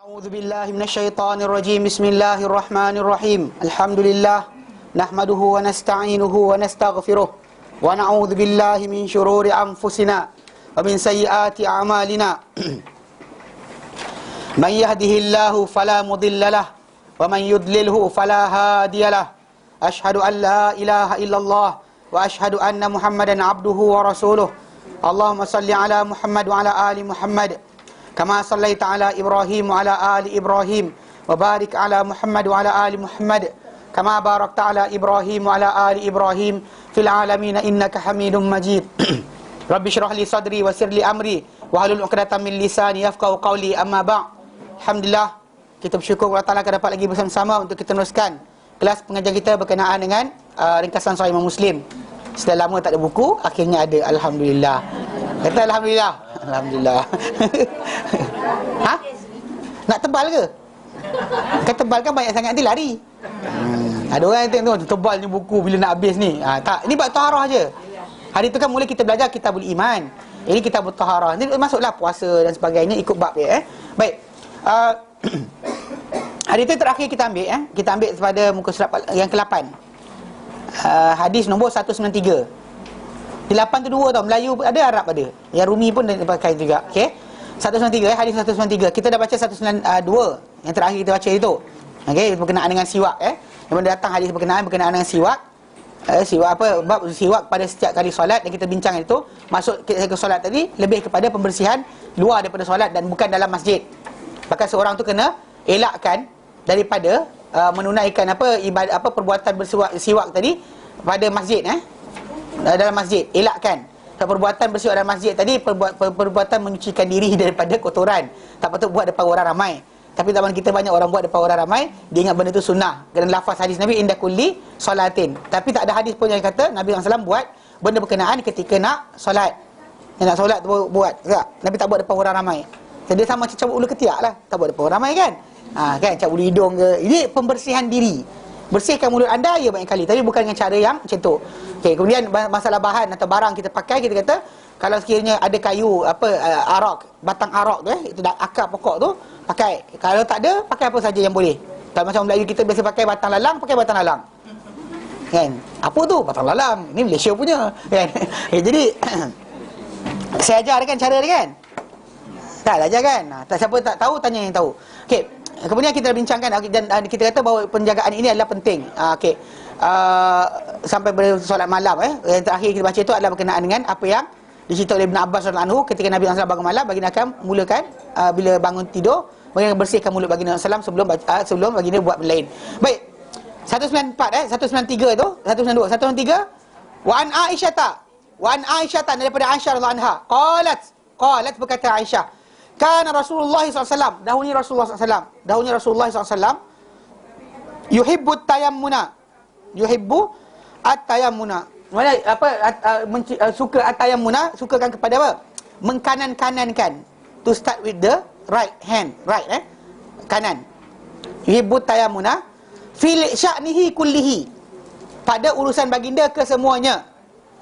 A'udzu billahi minasyaitonir rajim. Bismillahirrahmanirrahim. Alhamdulillah nahmaduhu wa nasta'inuhu wa nastaghfiruh wa na'udzu billahi min shururi anfusina wa min sayyiati a'malina. Man yahdihillahu fala mudilla lahu wa man yudlilhu fala hadiya lahu. Asyhadu an la ilaha illallah wa asyhadu anna Muhammadan abduhu wa rasuluh. Allahumma salli ala Muhammad wa ala ali Muhammad kama sallaita ala Ibrahim wa ala ali Ibrahim wa barik ala Muhammad wa ala ali Muhammad kama barakta ala Ibrahim wa ala ali Ibrahim fil alamin innaka Hamidum Majid. Rabbi shrah li sadri wa yassir li amri wa hlul 'uqdatam min lisani yafqahu qawli. Amma ba'd. Alhamdulillah, kita bersyukur kepada Allah Taala dapat lagi bersama-sama untuk kita teruskan kelas pengajian kita berkenaan dengan ringkasan Sahih Imam Muslim. Sudah lama tak ada buku, akhirnya ada, alhamdulillah. Kata alhamdulillah. Alhamdulillah. Ha? Nak tebal ke? Kan tebal kan banyak sangat nanti lari. Ada orang yang tengok tebalnya buku bila nak habis ni. Tak, ini bab taharah je. Hari tu kan mula kita belajar kitabul iman. Ini kitabut taharah. Ni masuklah puasa dan sebagainya ikut bab dia. Baik. Hari tu terakhir kita ambil kita ambil pada muka surat yang ke-8. Hadis nombor 193. 8 tu 2 tau, Melayu ada, Arab ada. Yang Rumi pun dia pakai juga. Okey. 193 hadis 193. Kita dah baca 192 yang terakhir kita baca itu. Okey, berkenaan dengan siwak Yang datang hadis berkenaan dengan siwak. Siwak apa? Bab siwak pada setiap kali solat yang kita bincang itu. Masuk ke solat tadi lebih kepada pembersihan luar daripada solat dan bukan dalam masjid. Bahkan seorang tu kena elakkan daripada menunaikan ibadat perbuatan bersiwak tadi pada masjid dalam masjid. Elakkan perbuatan bersiwak dalam masjid tadi, perbuatan menyucikan diri daripada kotoran. Tak patut buat depan orang ramai. Tapi zaman kita banyak orang buat depan orang ramai. Dia ingat benda tu sunnah. Kerana lafaz hadis Nabi inda kulli solatin. Tapi tak ada hadis pun yang kata Nabi SAW buat benda berkenaan ketika nak solat. Nak solat tu buat tak? Nabi tak buat depan orang ramai. Jadi sama macam cabut ulu ketiak lah. Tak buat depan orang ramai kan? Kan cabut ulu hidung ke. Ini pembersihan diri. Bersihkan mulut anda ya banyak kali, tapi bukan dengan cara yang macam tu. Okey, kemudian masalah bahan atau barang kita pakai, kita kata kalau sekiranya ada kayu arak, batang arak tu itu dah akar pokok tu, pakai. Kalau tak ada, pakai apa saja yang boleh. Kalau macam Melayu kita biasa pakai batang lalang, pakai batang lalang. Kan? Apa tu? Batang lalang. Ini Malaysia punya, kan? Jadi saya ajar kan cara dia kan? Tak ajar kan? Tak, siapa tak tahu tanya yang tahu. Okey. Kemudian kita bincangkan dan kita kata bahawa penjagaan ini adalah penting. Okey. Sampai bersolat malam yang terakhir kita baca itu adalah berkenaan dengan apa yang diceritakan oleh Ibn Abbas radhiyallahu anhu ketika Nabi SAW bangun malam, baginda akan mulakan bila bangun tidur, baginda bersihkan mulut baginda SAW sebelum baginda buat benda lain. Baik. 194 193 itu, 192, 193 wa an Aisyah daripada Aisyah radhiyallahu anha qalat berkata Aisyah, kana Rasulullah SAW, dahulunya Rasulullah SAW yuhibbu at-tayammuna. Mana suka at-tayammuna, sukakan kepada apa? Mengkanan-kanankan. To start with the right hand, kanan. Yuhibbu at-tayammuna fil sya'nihi kullihi, pada urusan baginda kesemuanya.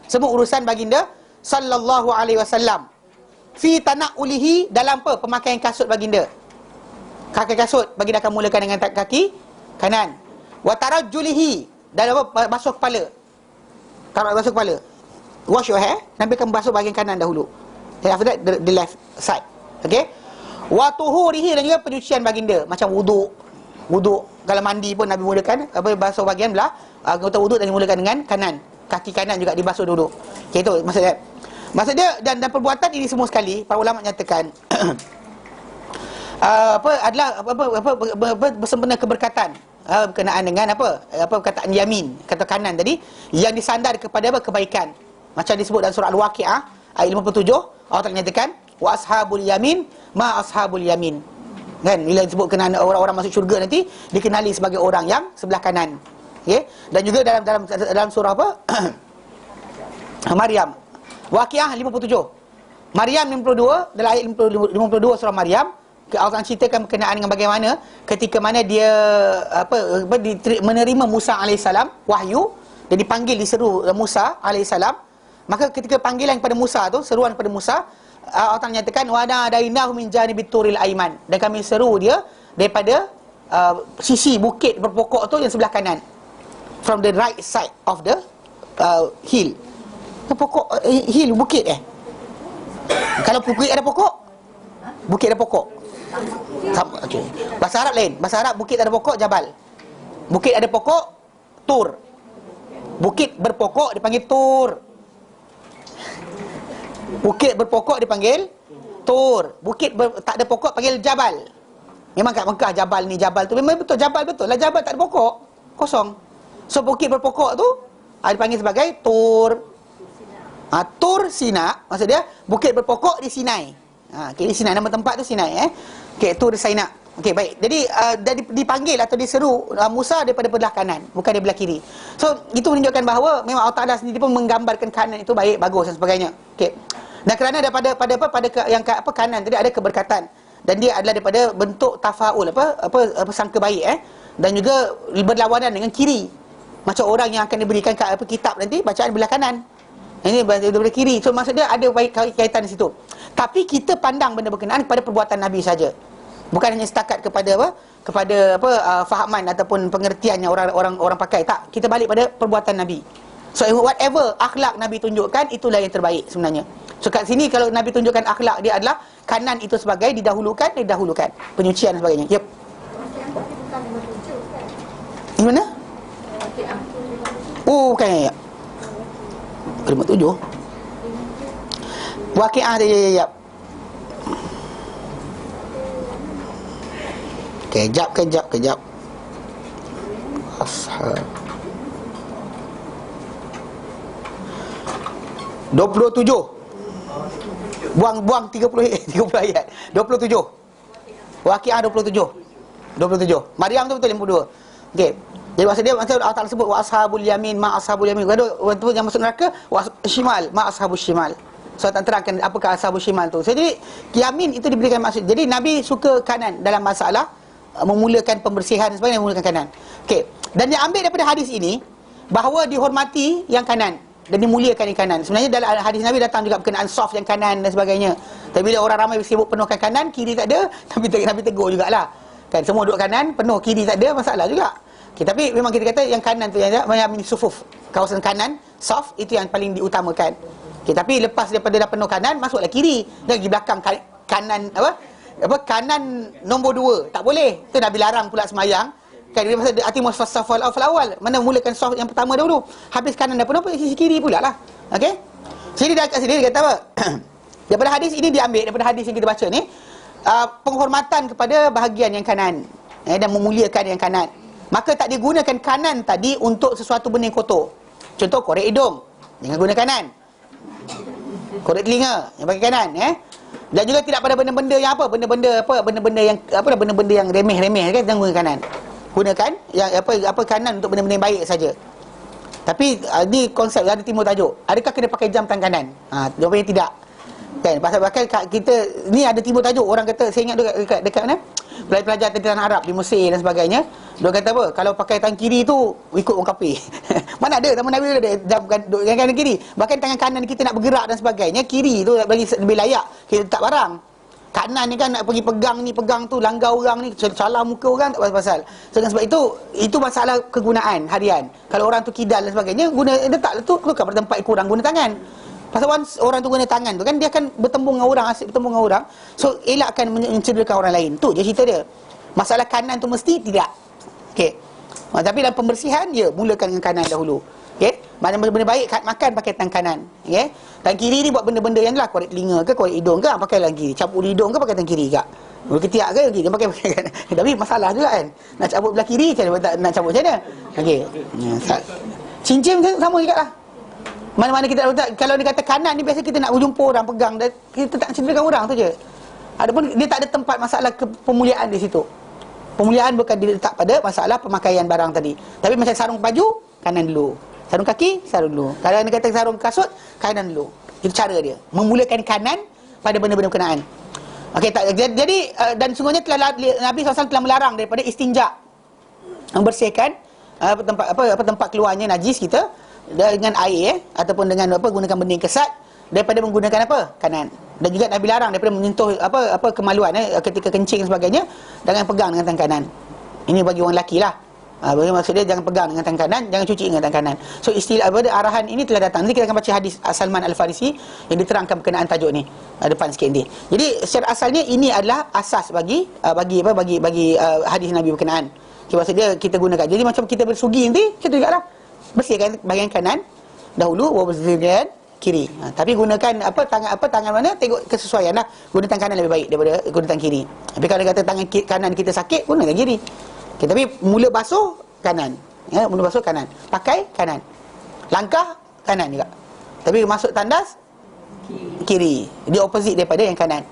Semua urusan baginda sallallahu alaihi wasallam. Fi tana'ulihi, dalam apa? Pemakaian kasut baginda. Kaki kasut baginda akan mulakan dengan kaki kanan. Wa tarajjulihi, dalam apa? Basuh kepala. Taruh basuh kepala. Wash your hair, Nabi akan basuh bahagian kanan dahulu. Then after that the left side. Okey. Wa tuhurihi, dan juga penyucian baginda, macam wuduk. Kalau mandi pun Nabi mulakan basuh bahagian belah anggota wuduk dan dimulakan dengan kanan. Kaki kanan juga dibasuh dulu. Okey, itu maksudnya. Maksudnya dan perbuatan ini semua sekali para ulama nyatakan adalah bersempena keberkatan berkenaan dengan perkataan yamin, kata kanan tadi yang disandar kepada kebaikan. Macam disebut dalam surah Al-Waqiah ayat 57, Allah Taala nyatakan wa ashabul yamin ma ashabul yamin. Kan, bila disebut kenaan orang-orang masuk syurga nanti dikenali sebagai orang yang sebelah kanan. Okey, dan juga dalam surah Maryam, Waqiah 57, Maryam 52, dalam ayat 52 surah Maryam, Allah ceritakan berkenaan dengan bagaimana ketika mana dia menerima Musa alaihissalam wahyu dan dipanggil, diseru Musa alaihissalam. Maka ketika panggilan kepada Musa tu, seruan kepada Musa, Allah Ta'ala nyatakan wa nadainahu min janibit turil aiman, dan kami seru dia daripada sisi bukit berpokok tu yang sebelah kanan, from the right side of the hill. Pokok hill, bukit kalau bukit ada pokok, bukit ada pokok. Okay. Bahasa Arab lain. Bahasa Arab bukit ada pokok, jabal. Bukit ada pokok, tur. Bukit berpokok dipanggil tur. Bukit berpokok dipanggil tur. Bukit tak ada pokok panggil jabal. Memang kat Mekah jabal ni, jabal tu memang betul jabal, betul lah, jabal tak ada pokok, kosong. So bukit berpokok tu dipanggil sebagai tur. Tur Sina, maksud dia bukit berpokok di Sinai. Okay, di Sinai, nama tempat tu Sinai. Okay, tur Sina. Okay, baik. Jadi dipanggil atau diseru Musa daripada belah kanan, bukan dari belah kiri. So itu menunjukkan bahawa memang Allah Ta'ala sendiri pun menggambarkan kanan itu baik, bagus dan sebagainya. Okay. Dan kerana daripada kanan tadi ada keberkatan, dan dia adalah daripada bentuk tafaul, sangka baik, dan juga berlawanan dengan kiri. Macam orang yang akan diberikan kitab nanti, bacaan belah kanan, ini daripada kiri. So maksud dia ada baik kaitan di situ. Tapi kita pandang benda berkenaan kepada perbuatan Nabi saja, bukan hanya setakat kepada fahaman ataupun pengertian yang orang pakai. Tak, kita balik pada perbuatan Nabi. So whatever akhlak Nabi tunjukkan, itulah yang terbaik sebenarnya. So kat sini kalau Nabi tunjukkan akhlak dia adalah kanan itu sebagai didahulukan, penyucian dan sebagainya. Yep. Di mana? Oh, bukan ya. Kalimat 7. Waqi'ah dia, ya. Kejap. Ashab 27. Buang 30 ayat. 27. Waqi'ah 27. Maryam tu betul 52. Okey. Jadi maksud Allah Ta'ala sebut wa ashabul yamin ma ashabul yamin. Ada orang tu yang masuk neraka, wa shimal ma ashabul shimal. So tak terangkan apakah ashabul shimal tu. So, jadi yamin itu diberikan maksud. Jadi Nabi suka kanan dalam masalah memulakan pembersihan dan sebagainya, memulakan kanan. Okey. Dan dia ambil daripada hadis ini bahawa dihormati yang kanan dan dimuliakan yang kanan. Sebenarnya dalam hadis Nabi datang juga berkenaan soft yang kanan dan sebagainya. Tapi bila orang ramai sibuk penuhkan kanan, kiri tak ada, Nabi tegur jugalah. Kan semua duduk kanan, penuh, kiri tak ada, masalah juga. Okay, tapi memang kita kata yang kanan tu yang sufuf, kawasan kanan soft itu yang paling diutamakan. Okay, tapi lepas daripada dah penuh kanan, masuklah kiri. Dan di belakang kanan kanan nombor 2 tak boleh. Itu Nabi larang pula semayang. Kan dia masa atimus fasafal awal. Mana mulakan soft yang pertama dahulu. Habis kanan dah penuh, sisi kiri pula lah. Okey. Jadi kat sini dia kata apa? Daripada hadis ini diambil daripada hadis yang kita baca ni, penghormatan kepada bahagian yang kanan, dan memuliakan yang kanan. Maka tak digunakan kanan tadi untuk sesuatu benda yang kotor. Contoh korek hidung, jangan guna kanan. Korek telinga, yang pakai kanan, Dan juga tidak pada benda-benda yang benda-benda yang remeh-remeh kan, jangan guna kanan. Gunakan yang kanan untuk benda-benda yang baik saja. Tapi ni konsep ada timur tajuk. Adakah kena pakai jam tangan kanan? Jawapannya tidak. Kan pasal kita ni ada timur tajuk. Orang kata, saya ingat dekat mana? Pelajar di tanah Arab di Mesir dan sebagainya. Dia kata apa? Kalau pakai tangan kiri tu ikut orang kafir. Mana ada zaman Nabi ada jam kanan kiri. Bahkan tangan kanan kita nak bergerak dan sebagainya, kiri tu bagi lebih layak kita letak barang. Kanan ni kan nak pergi pegang ni, pegang tu, langgar orang ni, calar muka orang, tak pasal-pasal. So, sebab itu masalah kegunaan harian. Kalau orang tu kidal dan sebagainya, letak tu keluar pada tempat kurang guna tangan. Pasal orang tu guna tangan tu kan, dia akan bertembung dengan orang, asyik bertembung dengan orang. So elakkan mencederakan orang lain. Tu je cerita dia. Masalah kanan tu mesti tidak. Okey. Tapi dalam pembersihan, mulakan dengan kanan dahulu. Okey. Mana benda baik makan pakai tangan kanan. Okey. Tangan kiri ni buat benda-benda yang lah, korek telinga ke, korek hidung ke, pakai tangan kiri. Cabut hidung ke pakai tangan kiri juga. Bulu ketiak ke kiri pakai kanan. Tapi masalah juga kan. Nak cabut belah kiri macam mana, nak cabut macam mana? Okey. Cincin sama juga lah. Mana-mana kita kalau dia kata kanan ni, biasa kita nak berjumpa orang pegang, dan kita tak cederakan orang tu je. Adapun dia tak ada tempat masalah pemuliaan di situ. Pemuliaan bukan diletak pada masalah pemakaian barang tadi. Tapi macam sarung baju, kanan dulu. Sarung kaki, sarung dulu. Kalau dia kata sarung kasut, kanan dulu. Itu cara dia, memulakan kanan pada benda-benda berkenaan. Okey, jadi dan sungguhnya Nabi SAW telah melarang daripada istinja, membersihkan tempat keluarnya najis kita dengan air, ataupun dengan gunakan benda yang kesat, daripada menggunakan apa? Kanan. Dan juga Nabi larang daripada menyentuh apa kemaluan ketika kencing dan sebagainya, jangan pegang dengan tangan kanan. Ini bagi orang lelaki lah. Bagi maksud dia jangan pegang dengan tangan kanan, jangan cuci dengan tangan kanan. So istilah arahan ini telah datang. Nanti kita akan baca hadis Salman Al-Farisi yang diterangkan berkenaan tajuk ni depan sikit nanti. Jadi secara asalnya ini adalah asas bagi hadis Nabi berkenaan. Maksud dia kita gunakan. Jadi macam kita bersugi nanti, kita jugalah bersihkan bahagian kanan dahulu, baru bersihkan kiri. Tapi gunakan tangan mana, tengok kesesuaian lah. Guna tangan kanan lebih baik daripada guna tangan kiri. Tapi kalau kata tangan kanan kita sakit, guna tangan kiri. Okay, tapi mula basuh kanan. Mula basuh kanan. Pakai kanan. Langkah kanan juga. Tapi masuk tandas kiri. Dia opposite daripada yang kanan.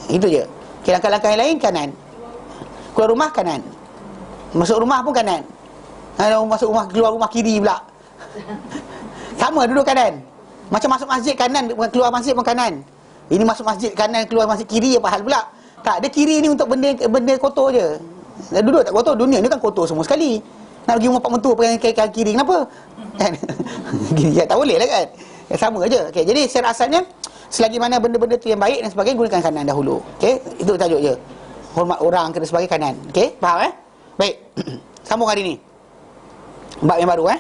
Itu je. Okay, langkah-langkah yang lain kanan. Keluar rumah kanan. Masuk rumah pun kanan. Masuk rumah, keluar rumah kiri pula. Sama duduk kanan. Macam masuk masjid kanan, keluar masjid pun kanan. Ini masuk masjid kanan, keluar masjid kiri, apa hal pula? Tak, dia kiri ni untuk benda kotor je. Duduk tak kotor, dunia ni kan kotor semua sekali. Nak pergi rumah pak mentua pegang kaki kiri, kenapa? Kan? Gini tak boleh lah kan? Sama je. Okay, jadi secara asalnya, selagi mana benda-benda tu yang baik dan sebagainya, gunakan kanan dahulu. Okay, itu tajuk je. Hormat orang kena sebagai kanan. Okay, faham Baik. Sambung hari ni. Bab yang baru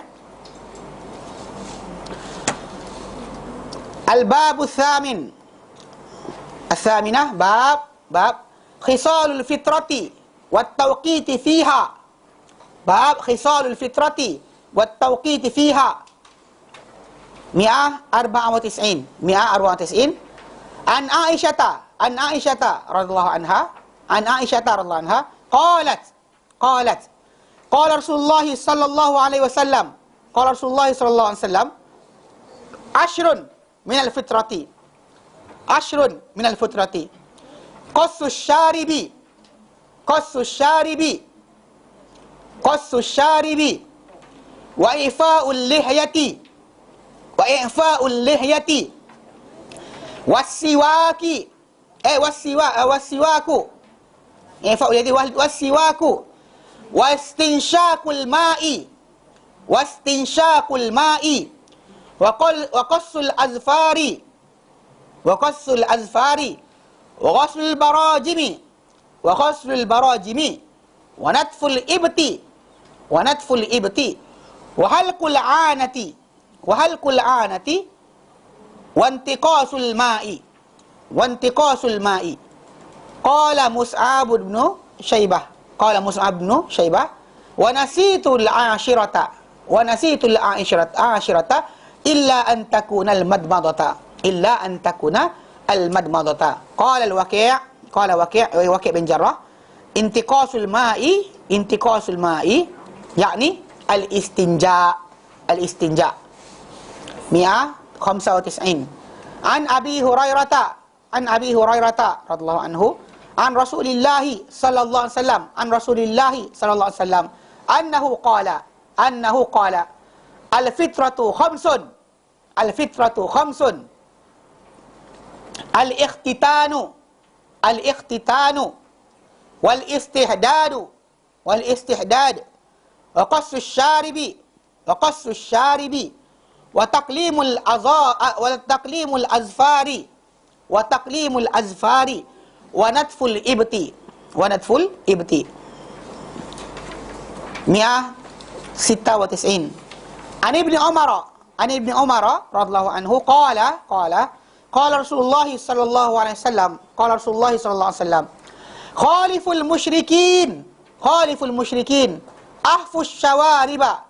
Al-babu thamin. Al-thaminah, bab khisalul fitrati wat tawqiti fiha. Bab khisalul fitrati wat tawqiti fiha. 194. An Aisyata radhiyallahu anha qalat qala Rasulullah sallallahu alaihi wasallam ashrun minal fitrati qassu syaribi wa ifa'ul lihyati wasiwaku wastinshaqul ma'i wa qassul azfari wa ghassul barajimi wa natful ibti wa halqul anati wa intiqasul ma'i qala Mus'ab bin Syaibah wa nasitul ashirata illa an takuna al-madmadata qala al-Waqi' bin Jarrah intiqasul ma'i yakni al-istinja 195. An Abi Hurairah radhiyallahu anhu an Rasulillahi sallallahu alaihi wasallam annahu qala al-fitratu khamsun al-ikhtitanu wal istihdad wa qassu syaribi wa taqlimul azfari wa natful ibti 196. An Ibn Umar radhiyallahu anhu qala Rasulullah sallallahu alaihi wasallam khaliful musyrikin ahfus syawariba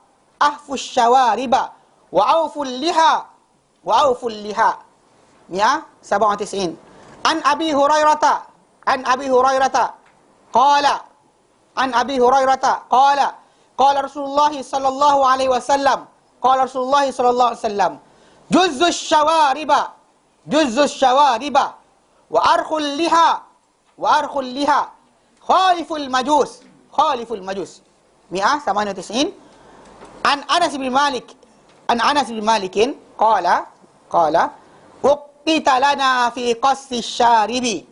wa awful liha 197. An Abi Hurairah qala Rasulullah sallallahu alaihi wasallam juzzus syawariba wa arkhul liha khaliful majus 198. An Anas bin Malik qala uqita lana fi qassi syaribi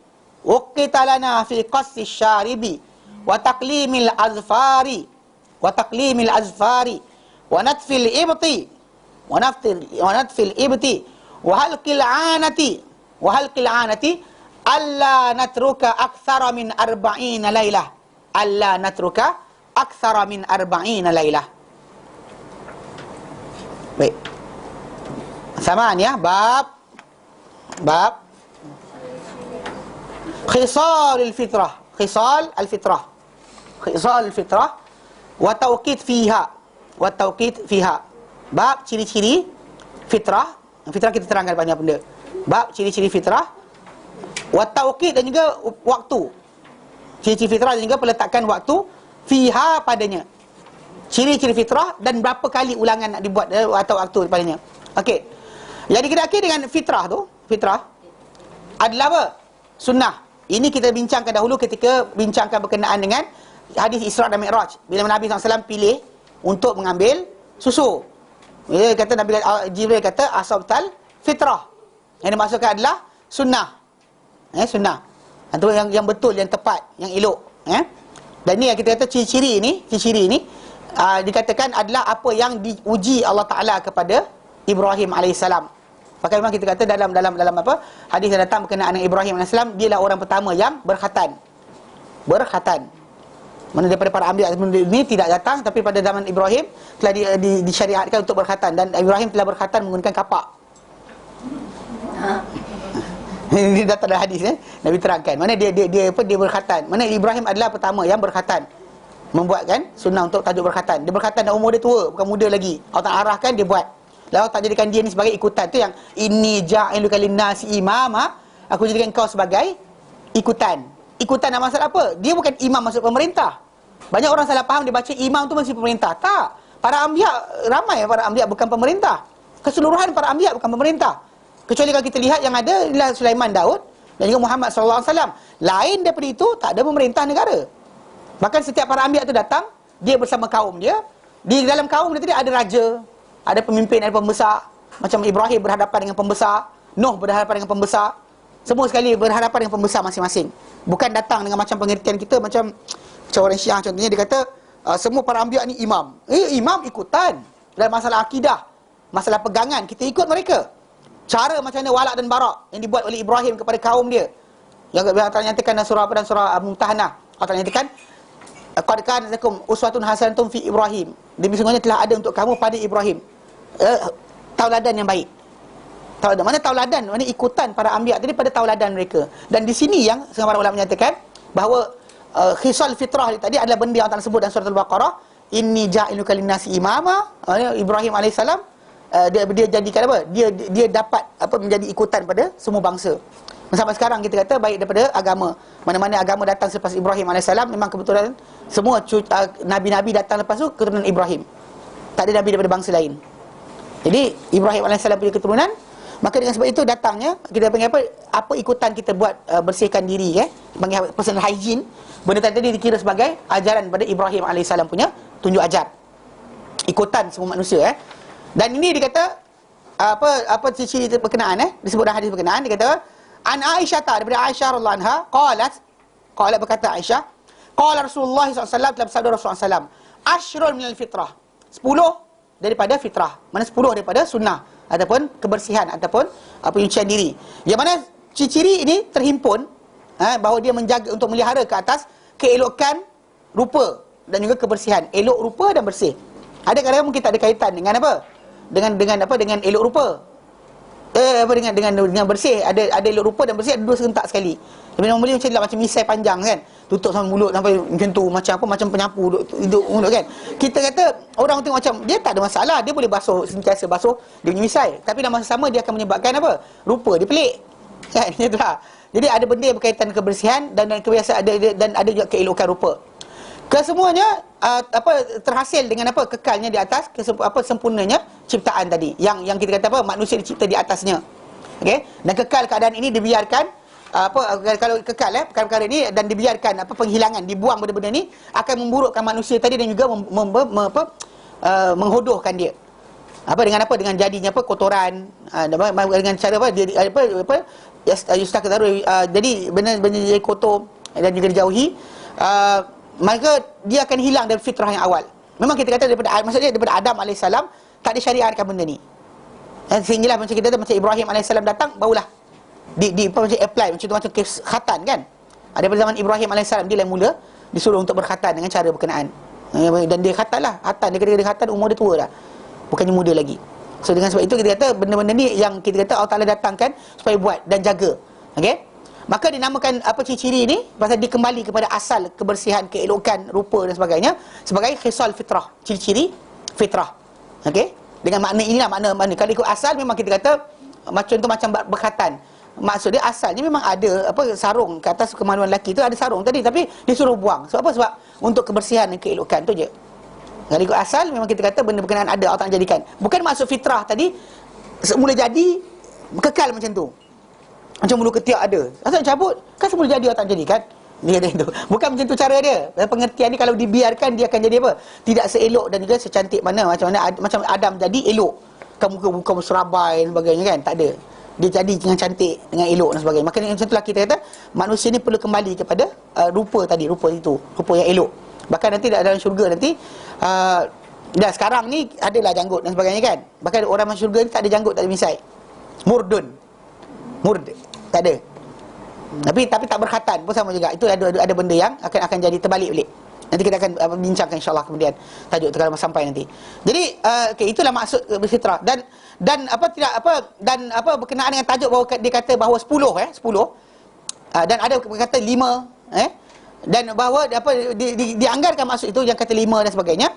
wa taqlimil azfari wa natfil ibti wa halqil anati alla natruka aktsara min arba'ina lailah. Alla natruka aktsara min arba'ina lailah. Baik. Samaan ya, bab khisal al-fitrah. Khisal al-fitrah. Khisal al-fitrah wa tawqit fiha. Wa tawqit fiha. Bab ciri-ciri fitrah. Fitrah kita terangkan banyak benda. Bab ciri-ciri fitrah wa tawqit dan juga waktu. Ciri-ciri fitrah dan juga peletakan waktu fiha padanya. Ciri-ciri fitrah dan berapa kali ulangan nak dibuat atau waktu padanya. Okey. Jadi kita akhir dengan fitrah tu. Fitrah adalah apa? Sunnah. Ini kita bincangkan dahulu ketika bincangkan berkenaan dengan hadis Isra dan Mi'raj. Bila Nabi SAW pilih untuk mengambil susu. Dia kata Nabi Jibril kata asabtal fitrah. Yang dimaksudkan adalah sunnah. Sunnah. Itu yang betul, yang tepat, yang elok. Dan ni yang kita kata ciri-ciri ini dikatakan adalah apa yang diuji Allah Taala kepada Ibrahim alaihissalam. Maka memang kita kata dalam apa hadis yang datang berkenaan dengan Ibrahim alaihissalam, dialah orang pertama yang berkhatan. Mana daripada para anbiya ini tidak datang, tapi pada zaman Ibrahim telah disyariatkan untuk berkhatan, dan Ibrahim telah berkhatan menggunakan kapak. Ini datang dalam hadis Nabi terangkan. Mana dia berkhatan. Mana Ibrahim adalah pertama yang berkhatan. Membuatkan sunnah untuk tajuk berkhatan. Dia berkhatan dan umur dia tua, bukan muda lagi. Allah tak arahkan dia buat. Lalu tak jadikan dia ni sebagai ikutan. Tu yang inni ja'iluka linnasi imama, aku jadikan kau sebagai ikutan. Ikutan dalam masalah apa? Dia bukan imam maksud pemerintah. Banyak orang salah faham, dia baca imam tu mesti pemerintah. Tak. Para anbiya, ramai para anbiya bukan pemerintah. Keseluruhan para anbiya bukan pemerintah. Kecuali kalau kita lihat yang ada ialah Sulaiman, Daud dan juga Muhammad SAW. Lain daripada itu, tak ada pemerintah negara. Bahkan setiap para anbiya tu datang, dia bersama kaum dia. Di dalam kaum dia tadi ada raja, ada pemimpin, ada pembesar. Macam Ibrahim berhadapan dengan pembesar, Nuh berhadapan dengan pembesar. Semua sekali berhadapan dengan pembesar masing-masing. Bukan datang dengan macam pengertian kita, macam orang Syiah contohnya, dia kata semua para anbiya ni imam. Imam ikutan. Dalam masalah akidah, masalah pegangan, kita ikut mereka. Cara macam mana walak dan barak yang dibuat oleh Ibrahim kepada kaum dia, yang Allah nyatakan dalam surah Mumtahanah. Allah nyatakan qad kana lakum uswatun hasanatun fi Ibrahim. Demi sungguhnya telah ada untuk kamu pada Ibrahim tauladan yang baik. Tauladan, mana tauladan? Mana ikutan para anbiya tadi pada tauladan mereka. Dan di sini yang para ulama menyatakan bahawa khisal fitrah tadi adalah benda yang Allah sebut dalam surah Al-Baqarah, inni ja'iluka linnasi imama. Ibrahim alaihissalam dia jadikan apa? Dia dapat apa menjadi ikutan pada semua bangsa. Sampai sekarang kita kata baik daripada agama. Mana-mana agama datang selepas Ibrahim alaihissalam, memang kebetulan semua nabi-nabi datang lepas tu keturunan Ibrahim. Tak ada nabi daripada bangsa lain. Jadi Ibrahim alaihissalam punya keturunan, maka dengan sebab itu datangnya kita panggil apa ikutan kita buat bersihkan diri panggil personal hygiene. Benda tadi dikira sebagai ajaran pada Ibrahim alaihissalam punya tunjuk ajar. Ikutan semua manusia Dan ini dikata apa ciri berkenaan disebut dalam hadis berkenaan. Dia kata an Aisyah, daripada Aisyah radhiyallahu anha, qalat berkata Aisyah, qala Rasulullah sallallahu alaihi wasallam, dalam sabda Rasulullah sallallahu alaihi wasallam, asyrul minal fitrah, 10 daripada fitrah. Mana 10 daripada sunnah ataupun kebersihan ataupun penyucian diri. Yang mana ciri-ciri ini terhimpun bahawa dia menjaga untuk melihara ke atas keelokan rupa dan juga kebersihan. Elok rupa dan bersih. Ada kadang-kadang mungkin tak ada kaitan dengan apa? Dengan elok rupa. Dengan bersih. Ada elok rupa dan bersih, ada dua serentak sekali. Tapi normally macam misai panjang kan. Tutup sampai mulut sampai macam tu, macam penyapu duduk mulut kan. Kita kata orang tengok macam dia tak ada masalah, dia boleh basuh sentiasa basuh dia punya misai. Tapi dalam masa sama dia akan menyebabkan apa? Rupa dia pelik. Kan itulah. Jadi ada benda yang berkaitan kebersihan dan kebiasaan dan ada juga keelokan rupa. Kesemuanya terhasil dengan apa? Kekalnya di atas sempurnanya ciptaan tadi. Yang kita kata manusia dicipta di atasnya. Okey? Dan kekal keadaan ini dibiarkan kalau kekal perkara-perkara ini dan dibiarkan penghilangan, dibuang benda-benda ni akan memburukkan manusia tadi dan juga menghodohkan dia. Dengan jadinya kotoran, dengan cara jadi benda-benda jadi kotor dan juga dijauhi, maka dia akan hilang dari fitrah yang awal. Memang kita kata daripada Adam alaihissalam tak disyariatkan benda ni. Sehinggalah macam kita macam Ibrahim AS datang, barulah macam apply macam tu, macam kes khatan kan. Ada pada zaman Ibrahim AS, dia yang mula disuruh untuk berkhatan dengan cara berkenaan. Dan dia khatan lah. Khatan, dia kata dia khatan, umur dia tua dah, bukannya muda lagi. So dengan sebab itu kita kata benda-benda ni yang kita kata Allah Ta'ala datangkan supaya buat dan jaga. Okey. Maka dinamakan apa ciri-ciri ni pasal dia kembali kepada asal kebersihan, keelokan rupa dan sebagainya sebagai khisal fitrah, ciri-ciri fitrah. Okey. Dengan makna inilah makna kalau ikut asal memang kita kata macam tu, macam berkhatan. Maksud dia asalnya memang ada apa sarung ke atas kemaluan lelaki tu, ada sarung tadi, tapi dia suruh buang. Sebab apa? Sebab untuk kebersihan dan keelokan tu je. Kalau ikut asal memang kita kata benda berkenaan ada, Allah Ta'ala jadikan. Bukan maksud fitrah tadi semula jadi kekal macam tu. Macam bulu ketiak ada, asal cabut kan semula jadi, Allah Ta'ala jadikan. Dia kata itu. Bukan macam tu cara dia. Dan pengertian ni kalau dibiarkan dia akan jadi apa? Tidak seelok dan juga secantik mana macam Adam jadi elok. Kan muka serabai dan sebagainya kan, tak ada. Dia jadi dengan cantik, dengan elok dan sebagainya. Maka macam itulah kita kata manusia ni perlu kembali kepada rupa tadi, rupa itu, rupa yang elok. Bahkan nanti dalam syurga nanti dah sekarang ni adalah janggut dan sebagainya kan. Bahkan orang masuk syurga ni tak ada janggut, tak ada misai. Murd, tak ada. Tapi tak berkhatan pun sama juga. Itu ada benda yang akan jadi terbalik balik. Nanti kita akan bincangkan insya-Allah kemudian tajuk tu kalau sampai nanti. Jadi okey, itulah maksud berfitrah dan berkenaan dengan tajuk bahawa dia kata bahawa 10 dan ada kata 5 dan bahawa dianggarkan maksud itu yang kata 5 dan sebagainya.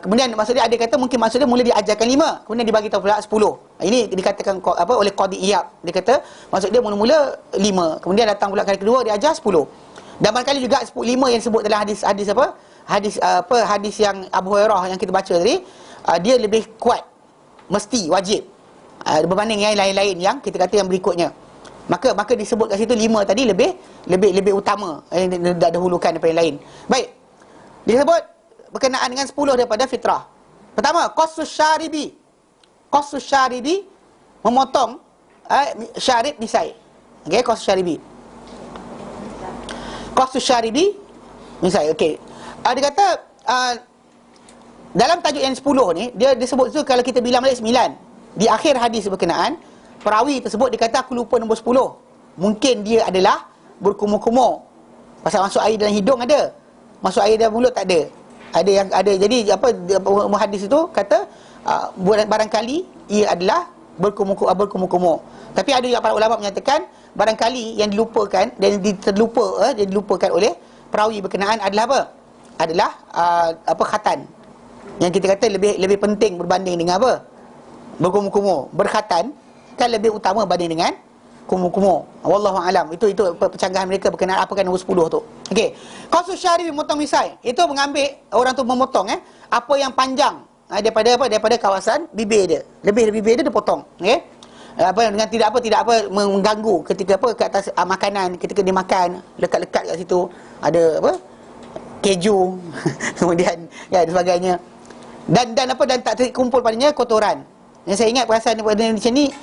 Kemudian maksud dia ada kata mungkin maksud dia mula diajarkan 5, kemudian dibagi tahu pula 10. Ini dikatakan oleh Qadi Iyad. Dia kata maksud dia mula-mula 5, kemudian datang pula kali kedua dia ajar 10. Dan barangkali juga 5 yang disebut dalam hadis yang Abu Hurairah yang kita baca tadi, dia lebih kuat, mesti wajib berbanding yang lain-lain yang kita kata yang berikutnya. Maka disebut kat situ 5 tadi lebih utama, dahulukan daripada yang lain. Baik. Disebut berkenaan dengan 10 daripada fitrah. Pertama, qassus syaribi memotong syarib nisai. Okey, qassus syaribi misal okey. Dia kata dalam tajuk yang 10 ni dia disebut tu kalau kita bilang balik 9. Di akhir hadis berkenaan perawi tersebut dia kata aku lupa nombor 10. Mungkin dia adalah berkumur-kumur. Pasal masuk air dalam hidung ada, masuk air dalam mulut tak ada. Ada yang ada. Jadi hadis itu kata barangkali ia adalah berkumur-kumur. Tapi ada juga para ulama menyatakan barangkali yang dilupakan dan dilupakan oleh perawi berkenaan adalah apa? Adalah khatan. Yang kita kata lebih penting berbanding dengan apa? Berkumur-kumur. Berkhatan kan lebih utama berbanding dengan kumur-kumur. Wallahu alam. Itu percanggahan mereka berkenaan apakah nombor 10 tu. Okey. Qassus syarib memotong misai. Itu mengambil orang tu memotong apa yang panjang daripada kawasan bibir dia. Lebih bibir dia potong. Okey. Dengan tidak mengganggu ketika ke atas makanan, ketika dia makan lekat-lekat kat situ ada keju kemudian dan sebagainya dan tak terkumpul padanya kotoran. Yang saya ingat perasaan pada Indonesia ni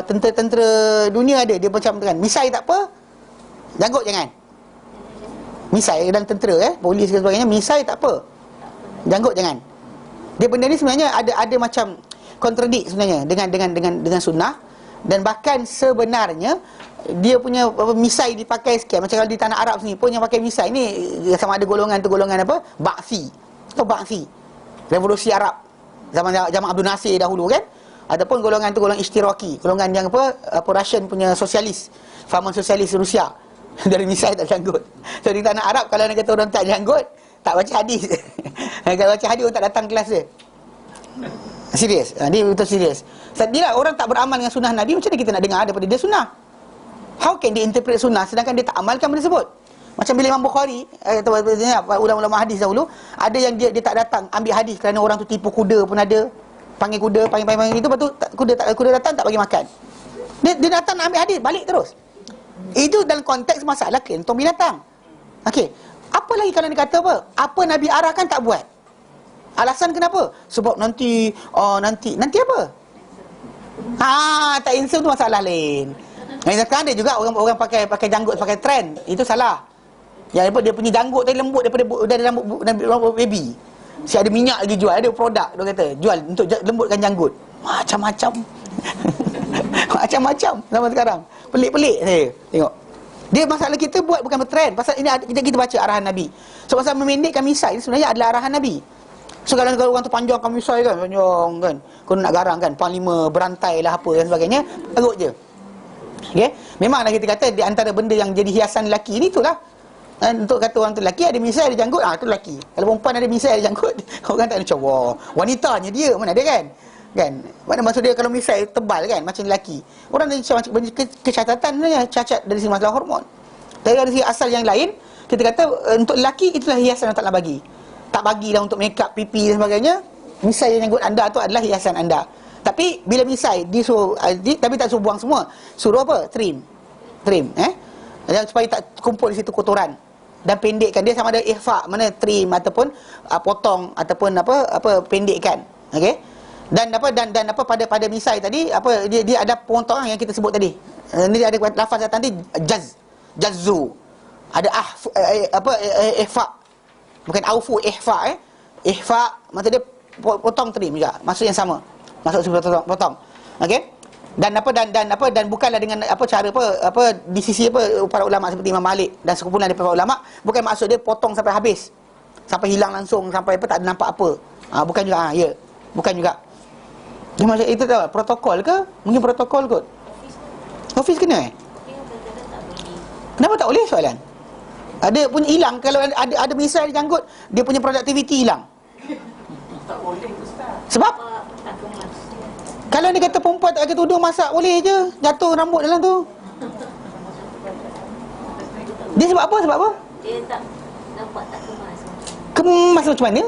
tentera-tentera dunia ada dia macam kan misai tak apa, janggut jangan. Misai dan tentera polis dan sebagainya, misai tak apa, janggut jangan. Dia benda ni sebenarnya ada macam kontradik sebenarnya dengan sunnah. Dan bahkan sebenarnya dia punya misai dipakai sekian. Macam kalau di tanah Arab sini pun yang pakai misai ni sama ada golongan apa? Ba'si. Atau Ba'si. Revolusi Arab zaman Abdul Nasir dahulu kan. Ataupun golongan tu golongan Ishtiraki, golongan yang Russian punya sosialis, fahaman sosialis Rusia. Dari misai tak janggut. So di tanah Arab kalau nak kata orang tak janggut, tak baca hadis. Kalau baca hadis orang tak datang kelas dia. Serius. Dia betul serius. Bila orang tak beramal dengan sunnah Nabi, macam mana kita nak dengar daripada dia sunnah? How can dia interpret sunnah sedangkan dia tak amalkan benda tersebut? Macam bila Imam Bukhari atau ulama-ulama hadis dahulu, ada yang dia tak datang ambil hadis kerana orang tu tipu kuda pun ada. Panggil kuda, panggil itu, lepas tu kuda datang tak bagi makan. Dia datang nak ambil hadis, balik terus. Itu dalam konteks masalah kentong binatang. Okey. Apa lagi kalau dia kata apa? Apa Nabi arahkan tak buat? Alasan kenapa? Sebab nanti apa? Tak insaf tu masalah lain. Sekarang ada juga orang pakai janggut pakai trend. Itu salah. Yang dia punya janggut tadi lembut daripada rambut baby. Si ada minyak lagi jual, ada produk dia kata jual untuk lembutkan janggut. Macam-macam. Macam-macam zaman sekarang. Pelik-pelik saya tengok. Dia masalah kita buat bukan bertrend. Pasal ini kita baca arahan Nabi. So pasal memendekkan misai sebenarnya adalah arahan Nabi. So kalau orang tu panjangkan misai kan, panjang kan, kau nak garang kan, panglima berantai lah apa dan sebagainya, teruk je. Okey, memanglah kita kata di antara benda yang jadi hiasan lelaki ni itulah. Untuk kata orang tu lelaki ada misai ada janggut, tu lelaki. Kalau perempuan ada misai ada janggut, orang tak ada macam wah, wanitanya dia mana ada kan? Kan? Mana maksud dia kalau misai tebal kan macam lelaki. Orang ada macam kecacatan sebenarnya, cacat dari segi masalah hormon. Dari segi asal yang lain, kita kata untuk lelaki itulah hiasan yang tak nak bagi. Tak bagilah untuk make up, pipi dan sebagainya. Misai yang janggut anda tu adalah hiasan anda. Tapi bila misai disuruh tapi tak suruh buang semua. Suruh apa? Trim. Supaya tak kumpul di situ kotoran. Dan pendekkan dia sama ada ihfa, mana trim ataupun potong ataupun apa pendekkan. Okey? Dan pada misai tadi dia ada potongan yang kita sebut tadi. Ni ada lafaz datang tadi jazzu. Ada ihfa. Bukan aufu, ihfa ihfa maksud dia potong trim juga. Maksud yang sama. Maksud potong. Okey? Dan bukanlah dengan cara di sisi para ulama seperti Imam Malik dan sekumpulan daripada para ulama, bukan maksud dia potong sampai habis. Sampai hilang langsung, sampai tak ada nampak apa. Bukan juga bukan juga. Dia macam itu tahu protokol ke? Mungkin protokol kot. Office kena Kenapa tak boleh soalan? Ada punya hilang. Kalau ada misal janggut, dia punya productivity hilang. Tak boleh Ustaz. Sebab kalau dia kata perempuan tak pakai tudung masak boleh je, jatuh rambut dalam tu. Dia sebab apa? Dia tak nampak tak kemas. Kemas macam mana?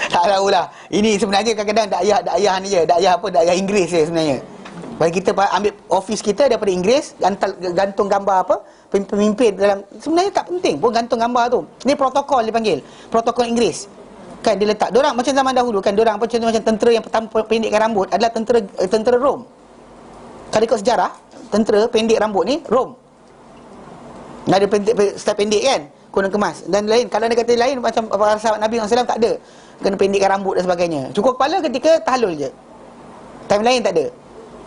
Tak tahulah. Ini sebenarnya kadang-kadang dakyah ni je, dakyah Inggeris je sebenarnya. Bagi kita ambil office kita daripada Inggeris, gantung gambar pemimpin dalam, sebenarnya tak penting pun gantung gambar tu. Ni protokol dipanggil, protokol Inggeris. Kan dia letak. Diorang macam zaman dahulu kan, diorang macam tentera yang pertama pendekkan rambut adalah tentera Rom. Kalau ikut sejarah, tentera pendek rambut ni Rom. Ada style pendek kan, kurang kemas dan lain. Kalau dia kata lain macam para sahabat Nabi SAW tak ada kena pendekkan rambut dan sebagainya. Cukup kepala ketika tahlul je. Time lain tak ada.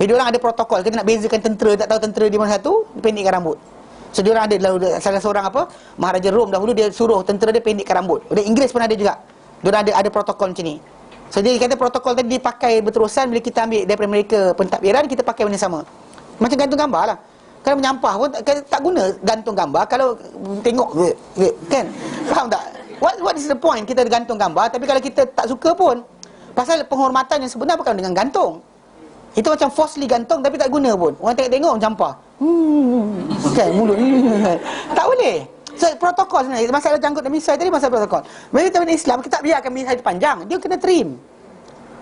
Jadi diorang ada protokol. Kita nak bezakan tentera, tak tahu tentera di mana satu, pendekkan rambut. So diorang ada salah seorang Maharaja Rom dahulu, dia suruh tentera dia pendekkan rambut. Dan Inggeris pun ada juga. Diorang ada protokol macam ni. So dia kata protokol tadi dipakai berterusan. Bila kita ambil daripada mereka pentadbiran, kita pakai benda sama. Macam gantung gambar lah. Kalau menyampah pun tak guna gantung gambar. Kalau tengok kan, faham tak? What is the point kita gantung gambar? Tapi kalau kita tak suka pun, pasal penghormatan yang sebenar bukan dengan gantung. Itu macam falsely gantung tapi tak guna pun. Orang tengok mencampah. Kan mulut. Tak boleh. So protokol sebenarnya. Masalah janggut dan misai tadi masalah protokol. Bila kita dalam Islam, kita tak biarkan misai itu panjang. Dia kena trim.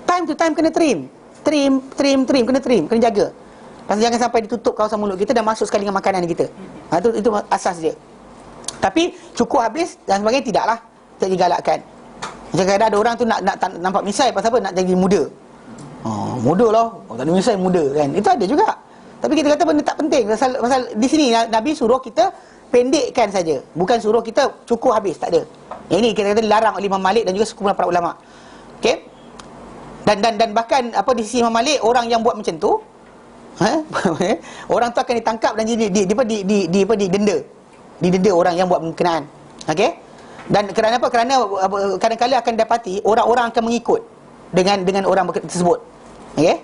Time to time kena trim. Trim, kena jaga. Pasal jangan sampai ditutup kawasan mulut kita dan masuk sekali dengan makanan kita. Itu asas dia. Tapi cukup habis dan sebagainya tidaklah. Tak digalakkan. Macam kadang ada orang tu nak nampak misai pasal apa? Nak jadi muda. Muda lah. Tak ada misai muda kan. Itu ada juga. Tapi kita kata benda tak penting. Pasal di sini Nabi suruh kita pendekkan saja. Bukan suruh kita cukup habis. Tak ada. Yang ini kita kata dilarang oleh Imam Malik dan juga sekumpulan para ulama. Okey? Dan bahkan di sisi Imam Malik, orang yang buat macam tu, orang tu akan ditangkap dan didenda. Didenda orang yang buat berkenaan. Okey? Dan kerana apa? Kerana kadang-kadang akan dapati orang-orang akan mengikut dengan orang tersebut. Okey?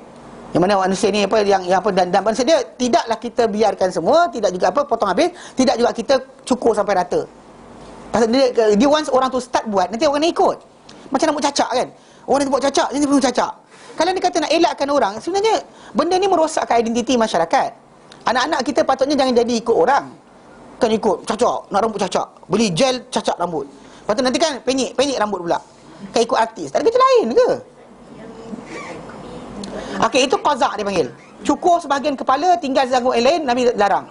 Yang mana manusia ni dan manusia dia tidaklah kita biarkan semua, tidak juga potong habis, tidak juga kita cukur sampai rata. Pasal dia once orang tu start buat, nanti orang nak ikut. Macam rambut cacak kan. Orang tu buat cacak, ini pun cacak. Kalau dia kata nak elakkan orang, sebenarnya benda ni merosakkan identiti masyarakat. Anak-anak kita patutnya jangan jadi ikut orang. Kan ikut cacak, nak rambut cacak, beli gel cacak rambut. Lepas tu nanti kan penyek rambut pula. Kan ikut artis. Tak ada kerja lain ke? Okey, itu qaza' dia panggil. Cukur sebahagian kepala, tinggal janggut yang lain, Nabi larang.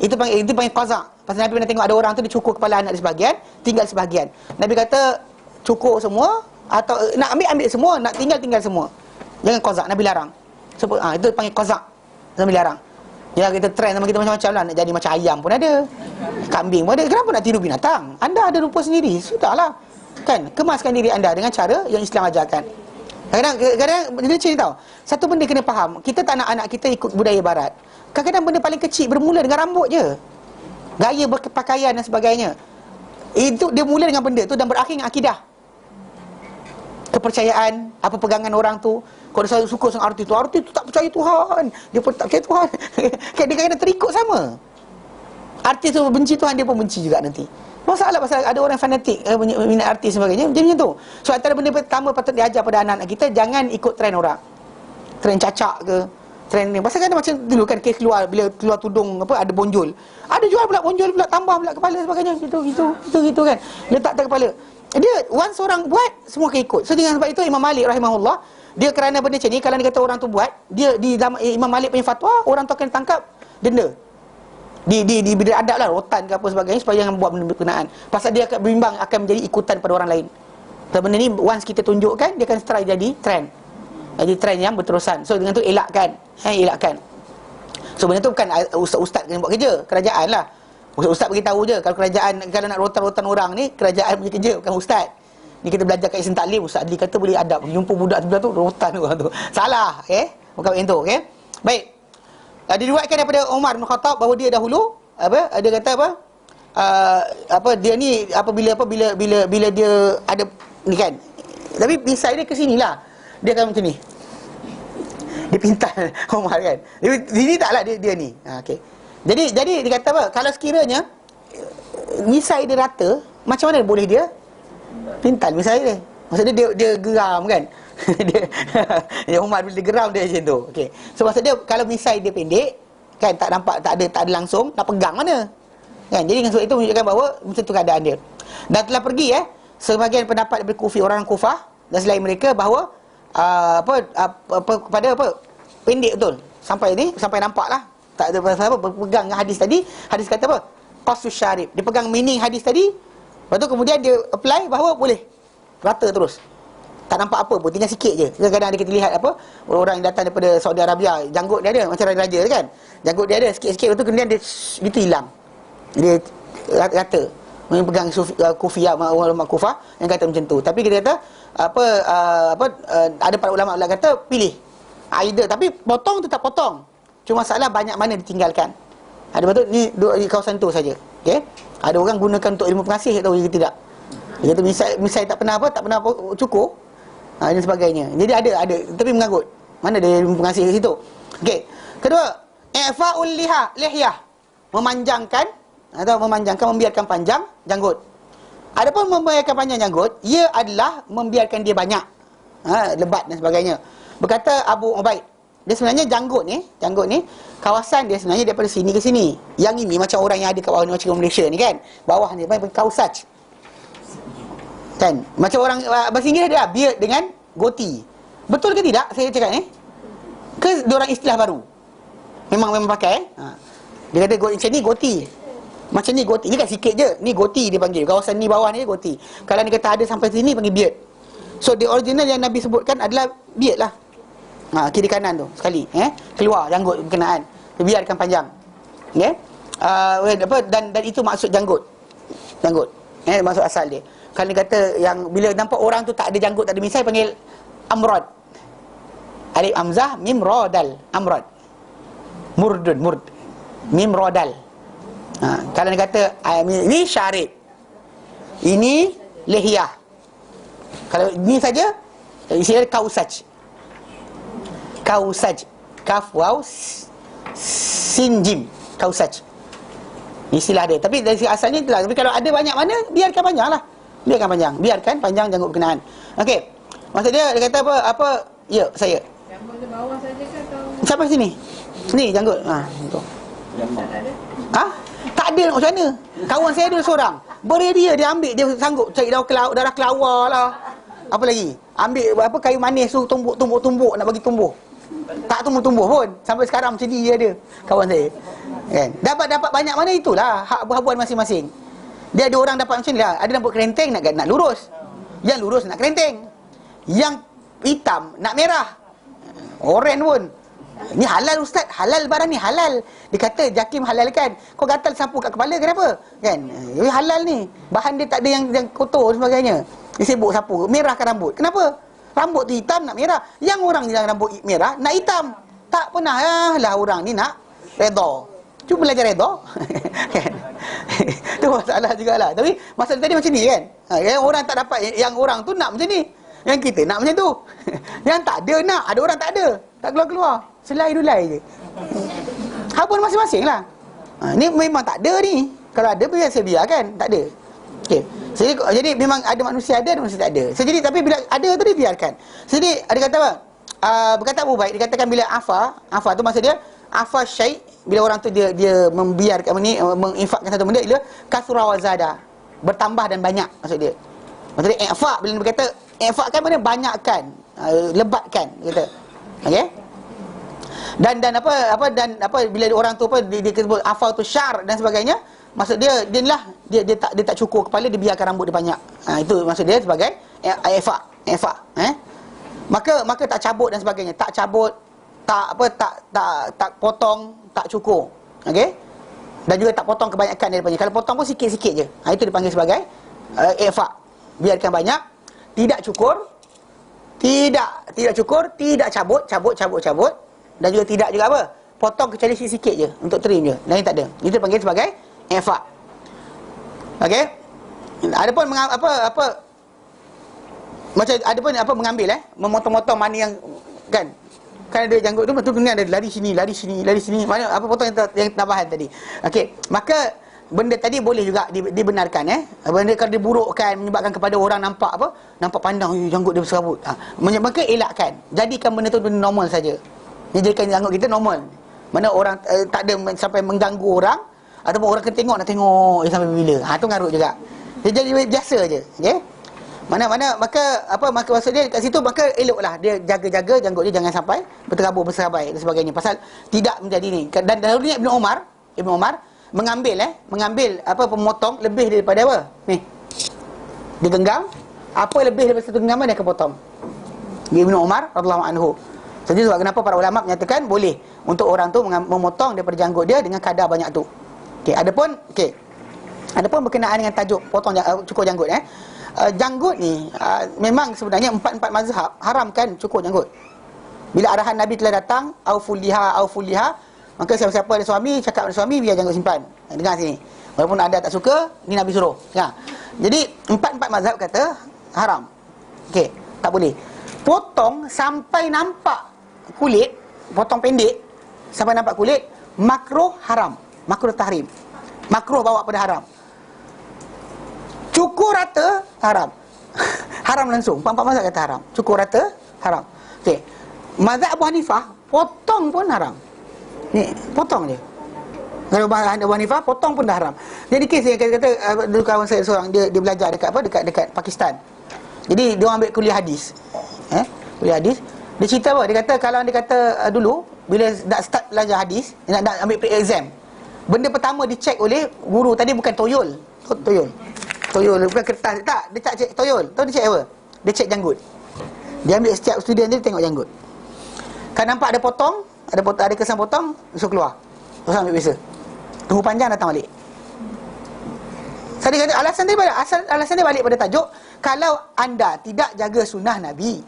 Itu panggil qaza'. Pasal Nabi pernah tengok ada orang tu dia cukur kepala anak di sebahagian, tinggal sebahagian. Nabi kata cukur semua atau nak ambil semua, nak tinggal semua. Jangan qaza', Nabi larang. Sebut itu panggil qaza'. Nabi larang. Ya, kita trend sama kita macam-macam lah. Nak jadi macam ayam pun ada, kambing pun ada. Kenapa nak tiru binatang? Anda ada rupa sendiri, sudahlah. Kan, kemaskan diri anda dengan cara yang Islam ajarkan. Kadang-kadang dia macam ni tau. Satu benda kena faham, kita tak nak anak kita ikut budaya barat. Kadang-kadang benda paling kecil bermula dengan rambut je, gaya berpakaian dan sebagainya. Itu dia mula dengan benda tu dan berakhir dengan akidah, kepercayaan, apa pegangan orang tu. Kalau saya suka dengan artis tu tak percaya Tuhan, dia pun tak percaya Tuhan. Dia kadang-kadang terikut sama. Artis tu benci Tuhan, dia pun benci juga nanti. Masalah pasal ada orang fanatik minat artis sebagainya, macam tu. So antara benda pertama patut diajar pada anak-anak kita, jangan ikut trend orang. Trend cacak ke, trend ni. Pasal kan macam dulu kan kes keluar, bila keluar tudung apa ada bonjol. Ada jual pula bonjol pula, tambah pula kepala sebagainya. Gitu kan. Letak atas kepala. Dia once orang buat, semua akan ikut. So dengan sebab itu Imam Malik rahimahullah, dia kerana benda macam ni, kalau dia kata orang tu buat, dia di Imam Malik punya fatwa, orang tu akan tangkap, denda. Diberi adab lah, rotan ke apa sebagainya, supaya jangan buat benda berkenaan. Pasal dia akan berimbang, akan menjadi ikutan pada orang lain. So benda ni once kita tunjukkan, dia akan strike jadi trend. Jadi trend yang berterusan. So dengan tu elakkan. Elakkan. So benda tu bukan ustaz-ustaz kena buat kerja, kerajaan lah. Ustaz beritahu je, kalau kerajaan, kalau nak rotan-rotan orang ni, kerajaan punya kerja, bukan ustaz. Ni kita belajar kat Islam Taklim, Ustaz Adli kata boleh adab. Jumpa budak sebelah tu, rotan orang tu. Salah, bukan macam tu, Baik. Diriwayatkan daripada Umar bin Khattab bahawa dia dahulu dia kata dia ni bila dia ada ni kan. Tapi misal dia ke sinilah. Dia akan macam ni. Dia pintal Umar kan. Ini taklah dia ni. Okey. Jadi dia kata apa? Kalau sekiranya misal dia rata, macam mana boleh dia pintal misal dia? Maksudnya dia geram kan. dia Umar bila dia geram dia macam tu. Okey. So maksud dia kalau misai dia pendek kan, tak nampak, tak ada langsung, nak pegang mana? Kan? Jadi dengan sebab itu menunjukkan bahawa macam tu keadaan dia. Dan telah pergi sebahagian pendapat daripada Orang Kufah dan selain mereka bahawa kepada pendek betul. Sampai nampaklah. Tak ada pasal apa, berpegang dengan hadis tadi. Hadis kata apa? Qasus syarib. Dia pegang meaning hadis tadi. Lepas tu kemudian dia apply bahawa boleh rata terus. Tak nampak apa pun, tinggal sikit je. Kadang-kadang kita lihat orang yang datang daripada Saudi Arabia, janggut dia ada macam raja kan. Janggut dia ada sikit-sikit, lepas tu kemudian dia itu hilang. Dia rata. Mereka pegang kufiyah, ulama Kufah yang kata macam tu. Tapi kita kata ada para ulama kata pilih either, tapi potong tetap potong. Cuma masalah banyak mana ditinggalkan. Ada betul ni di kawasan tu saja. Okey. Ada orang gunakan untuk ilmu pengasih, tak tahu ke tidak. Dia kata misal tak pernah cukup. Dan sebagainya. Jadi ada tapi mengarut. Mana dia pengasih kat situ. Okey. Kedua, i'fa'ul lihyah. Memanjangkan membiarkan panjang janggut. Adapun membiarkan panjang janggut, ia adalah membiarkan dia banyak. Lebat dan sebagainya. Berkata Abu Ubaid, dia sebenarnya janggut ni kawasan dia sebenarnya daripada sini ke sini. Yang ini macam orang yang ada kat bawah ni, macam Malaysia ni kan. Bawah ni panggil kausaj. Kan? Macam orang bahasa Inggeris dia beard dengan goti. Betul ke tidak saya cakap ni? Ke diorang istilah baru? Memang pakai Dia kata macam ni goti. Macam ni goti. Ni kan sikit je. Ni goti dia panggil. Kawasan ni bawah ni goti. Kalau dia kata ada sampai sini panggil beard. So the original yang Nabi sebutkan adalah beard lah. Kiri kanan tu sekali keluar janggut berkenaan. Biarkan panjang. Okey. Dan itu maksud janggut. Maksud asal dia. Kalau dia kata yang bila nampak orang tu tak ada janggut, tak ada misai, panggil amrad. Alif hamzah mim radal, amrad. Murd mim radal. Kalau dia kata ini syarib, ini lihiyah. Kalau ini saja istilah kausaj. Kaf waw sin jim, kausaj. Istilah dia. Tapi dari asalnya itulah. Tapi kalau ada banyak mana, biarkan panjang lah. Biarkan panjang janggut berkenaan. Okey. Maksud dia kata apa? Ya, saya. Janggut di bawah saja ke atau sampai sini? Ni janggut. Tu. Tak ada macam mana? Kawan saya ada seorang. Dia ambil, dia sanggup cari darah kelawar lah. Apa lagi? Ambil kayu manis tu tumbuk nak bagi tumbuh. Tak tumbuh pun. Sampai sekarang macam ni dia ada. Kawan saya. Kan? Dapat banyak mana, itulah hak habuan masing-masing. Dia ada orang dapat macam ni lah. Ada rambut kerenteng nak lurus. Yang lurus nak kerenteng. Yang hitam nak merah. Oren pun. Ni halal ustaz. Halal barang ni halal. Dia kata Jakim halalkan. Kau gatal sapu kat kepala kenapa? Kan? Halal ni. Bahan dia tak ada yang kotor dan sebagainya. Dia sibuk sapu, merahkan rambut. Kenapa? Rambut tu hitam nak merah. Yang orang yang rambut merah nak hitam. Tak pernah lah orang ni nak redha. Cuba belajar redha. Kan? Itu masalah jugalah. Tapi masalah tadi macam ni kan. Yang orang tak dapat, yang orang tu nak macam ni. Yang kita nak macam tu. Yang tak ada nak, ada orang tak ada. Tak keluar-keluar. Selai-dulai je. Habun masing-masing lah. Ni memang tak ada ni. Kalau ada biarkan. Tak ada. Okey. Jadi memang ada manusia manusia tak ada. Jadi tapi bila ada tu dia biarkan. Jadi ada kata apa? Berkata Abu Baik, dikatakan bila afa tu maksud dia afa syai', bila orang tu dia membiarkan ni, menginfakkan satu benda, dia kasra wa zada, bertambah dan banyak maksud dia. Maksud dia infak, bila dia berkata infakkan mana banyakkan, lebatkan kata. Okey? Dan apa bila orang tu dia sebut afa tu syar dan sebagainya, maksud dia dia tak cukur kepala, dia biarkan rambut dia banyak. Itu maksud dia sebagai infak. Maka tak cabut dan sebagainya, tak cabut, tak potong, tak cukur. Okey? Dan juga tak potong kebanyakan daripadanya. Kalau potong pun sikit-sikit je. Itu dipanggil sebagai infak. Biarkan banyak, tidak cukur, tidak cukur, tidak cabut, dan juga tidak juga apa? Potong kecuali sikit-sikit je untuk trim je. Lain tak ada. Itu dipanggil sebagai infak. Okey? Adapun macam adapun mengambil memotong-motong mana yang kan ada janggut tu betul kena ada lari sini. Mana apa potong yang tambahan tadi. Okey, maka benda tadi boleh juga dibenarkan benda kalau diburukkan menyebabkan kepada orang nampak pandang janggut dia berserabut. Maka elakkan. Jadikan benda tu benda normal saja. Jadikan janggut kita normal. Mana orang tak ada sampai mengganggu orang, ataupun orang kena tengok nak tengok sampai bila. Tu ngarut juga. Dia jadi biasa je. Okey? Maka maksud dia kat situ, maka eloklah dia jaga-jaga janggut dia jangan sampai berterabur, berserabai dan sebagainya. Pasal tidak menjadi ni. Dan dahulunya Ibn Umar mengambil pemotong lebih daripada apa? Ni. Dia genggam, apa lebih daripada satu genggaman dia akan potong. Ibn Umar radhiyallahu anhu. Jadi sebab kenapa para ulama menyatakan boleh untuk orang tu memotong daripada janggut dia dengan kadar banyak tu. Okey, adapun berkenaan dengan tajuk potong cukur janggut janggut ni memang sebenarnya empat mazhab haramkan cukur janggut. Bila arahan Nabi telah datang, auful liha, maka siapa-siapa ada suami, cakap ada suami, biar janggut simpan. Dengar sini. Walaupun anda tak suka, ni Nabi suruh. Jadi empat mazhab kata haram. Okey, tak boleh. Potong sampai nampak kulit, potong pendek sampai nampak kulit, makruh haram, makruh tahrim. Makruh bawa pada haram. Cukur rata haram. Haram langsung. Empat mazhab kata haram. Cukur rata haram. Okey. Mazhab Abu Hanifah potong pun haram. Ni potong je. Kalau Abu Hanifah potong pun dah haram. Jadi kes yang kata dulu kawan saya seorang dia belajar dekat Pakistan. Jadi dia ambil kuliah hadis. Kuliah hadis. Dia cerita apa? Dia kata kalau dia kata dulu bila nak start belajar hadis, nak ambil pre-exam, benda pertama dicek oleh guru tadi bukan toyol, bukan kertas, tak, dia tak cek toyol. Tahu dia cek apa? Dia cek janggut. Dia ambil setiap student dia tengok janggut. Kan nampak ada potong, ada kesan potong, suruh keluar. Terus ambil biasa. Tunggu panjang datang balik. Saya kata alasan dia balik pada tajuk, kalau anda tidak jaga sunnah Nabi,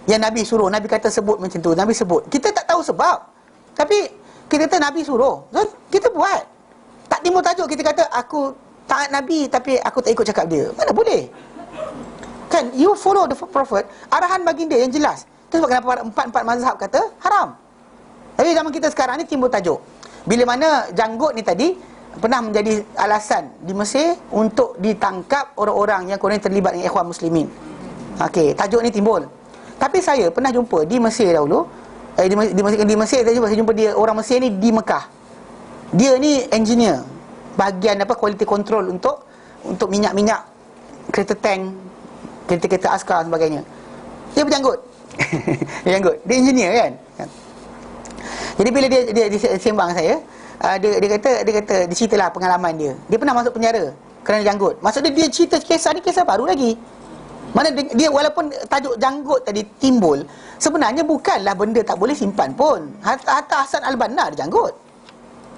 yang Nabi suruh, Nabi kata sebut macam tu, Nabi sebut. Kita tak tahu sebab, tapi kita kata Nabi suruh, so, kita buat. Tak timbul tajuk kita kata aku taat Nabi tapi aku tak ikut cakap dia. Mana boleh? Kan you follow the prophet, arahan baginda yang jelas. Itu sebab kenapa empat mazhab kata haram. Tapi zaman kita sekarang ni timbul tajuk. Bila mana janggut ni tadi pernah menjadi alasan di Mesir untuk ditangkap orang-orang yang kurang terlibat dengan ikhwan muslimin. Okey, tajuk ni timbul. Tapi saya pernah jumpa di Mesir dahulu, di Mesir saya jumpa dia, orang Mesir ni di Mekah. Dia ni engineer bahagian quality control untuk minyak-minyak kereta tank, kereta-kereta askar dan sebagainya. Dia berjanggut. Dia engineer kan. Jadi bila dia sembang saya, dia kata dia ceritalah pengalaman dia. Dia pernah masuk penjara kerana janggut. Maksud dia cerita kisah ni kisah baru lagi. Mana dia walaupun tajuk janggut tadi timbul, sebenarnya bukanlah benda tak boleh simpan pun. Hatta Hasan Al-Banna ada janggut.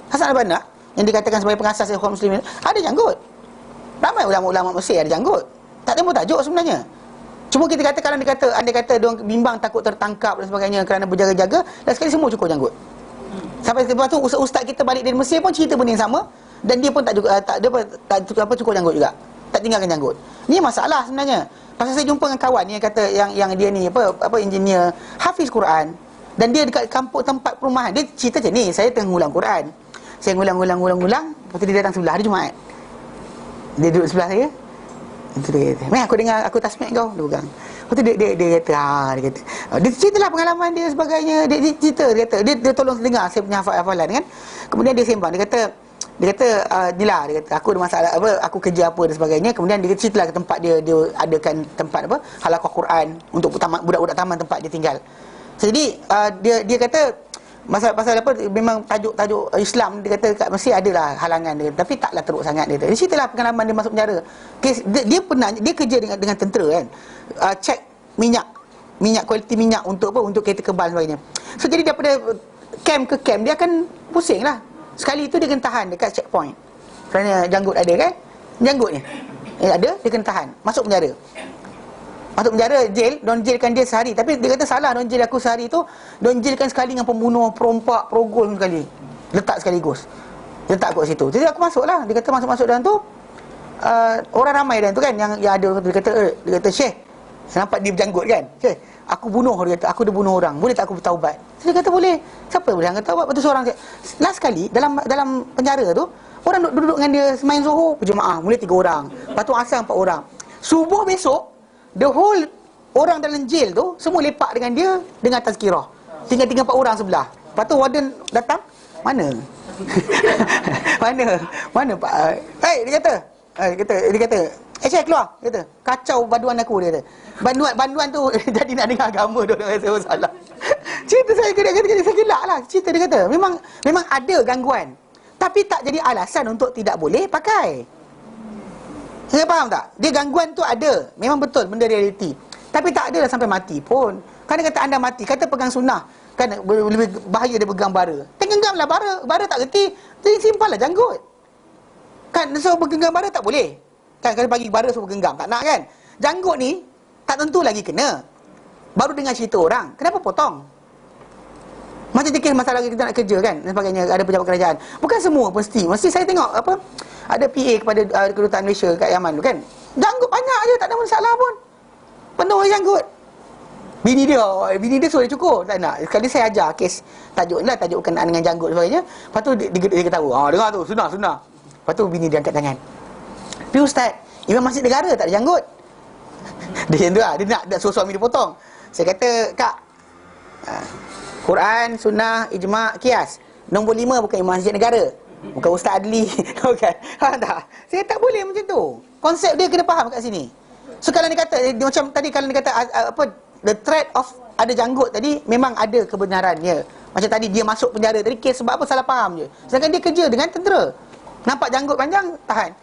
Hasan Al-Banna yang dikatakan sebagai pengasas ikhwan muslimin ada janggut. Ramai ulama-ulama Mesir ada janggut. Tak tembus tajuk sebenarnya. Cuma kita kata, kalau andai kata dia bimbang takut tertangkap dan sebagainya kerana berjaga-jaga, dan sekali semua cukur janggut. Sampai lepas tu ustaz kita balik dari Mesir pun cerita benda yang sama, dan dia pun tak cukur janggut juga. Tak tinggalkan janggut. Ni masalah sebenarnya. Pasal saya jumpa dengan kawan ni yang kata yang dia ni apa engineer, hafiz Quran, dan dia dekat kampung tempat perumahan. Dia cerita macam ni, saya tengah ngulang Quran. Saya ngulang. Lepas tu dia datang sebelah hari Jumaat. Dia duduk sebelah saya. Itu dia kata, "Meh, aku dengar aku tasmid kau." Dia pegang. Lepas tu dia kata, dia ceritalah pengalaman dia sebagainya. Dia cerita, dia kata dia tolong dengar saya punya hafalan kan. Kemudian dia sembang, dia kata inilah, dia kata aku ada masalah apa, aku kerja apa dan sebagainya. Kemudian dia ceritalah ke tempat dia adakan tempat apa, halaqah Quran untuk budak-budak taman tempat dia tinggal. Jadi dia kata pasal apa, memang tajuk Islam, dia kata kat Mesir adalah halangan dia, tapi taklah teruk sangat dia. Dia ceritalah pengalaman dia masuk penjara. Dia pernah dia kerja dengan tentera kan. Cek minyak kualiti minyak untuk apa, untuk kereta kebal sebagainya. So jadi daripada camp ke camp dia akan pusing lah. Sekali itu dia kena tahan dekat checkpoint kerana janggut ada kan. Janggut ni ada, dia kena tahan, masuk penjara, jail. Don jailkan dia sehari. Tapi dia kata salah, don jail aku sehari tu, don jailkan sekali dengan pembunuh, perompak, perogol sekali. Letak sekaligus. Letak aku kat situ. Jadi aku masuk lah. Dia kata masuk dalam tu, orang ramai dalam tu kan, yang ada. Dia kata Syekh, saya nampak dia berjanggut kan. Syekh, aku bunuh, dia kata, aku dah bunuh orang, boleh tak aku bertaubat? Dia kata boleh. Siapa boleh angkat taubat? Lepas tu seorang cakap, last kali dalam penjara tu, orang duduk dengan dia semain Zuhur berjemaah, mula 3 orang, lepas tu asar 4 orang. Subuh besok, the whole orang dalam jail tu semua lepak dengan dia dengan tazkirah. Tinggal 4 orang sebelah. Lepas tu warden datang, mana mana Pak? Dia kata Syekh keluar. Dia kata kacau baduan aku, dia kata. Banduan tu jadi nak dengar agama dia orang rasa salah. Cerita saya kena saya gelak lah. Cerita dia kata memang ada gangguan, tapi tak jadi alasan untuk tidak boleh pakai. Saya faham tak? Dia gangguan tu ada, memang betul benda realiti, tapi tak adalah sampai mati pun. Kan dia kata anda mati, kata pegang sunnah kan lebih bahaya dia pegang bara. Tenggenggamlah bara tak reti, jadi simpanlah janggut. Kan so bergenggam bara tak boleh. Kan kalau bagi bara suruh genggam, tak nak kan. Janggut ni tak tentu lagi kena. Baru dengar cerita orang, kenapa potong? Macam fikir masalah kita nak kerja kan dan sebagainya, ada pejabat kerajaan. Bukan semua mesti saya tengok apa, ada PA kepada kedutaan Malaysia kat Yaman tu kan. Janggut banyak je, tak ada masalah pun. Penuh janggut. Bini dia suruh dia cukur, tak nak. Sekali saya ajar kes tajuk berkenaan dengan janggut dan sebagainya. Lepas tu dia ketawa, dengar tu, sunnah. Lepas tu bini dia angkat tangan. Tapi Ustaz, Imam Masjid Negara tak ada janggut. Dia macam tu lah, dia nak suruh suami dia potong. Saya kata, Kak, Quran, Sunnah, Ijma', Qiyas. Nombor 5 bukan Imam Masjid Negara, bukan Ustaz Adli. Bukan. Faham tak? Saya tak boleh macam tu. Konsep dia kena faham kat sini. So kalau dia kata, dia macam tadi kalau dia kata apa, the threat of ada janggut tadi, memang ada kebenarannya. Macam tadi dia masuk penjara tadi, kes sebab apa, salah faham je. Sedangkan dia kerja dengan tentera, nampak janggut panjang, tahan.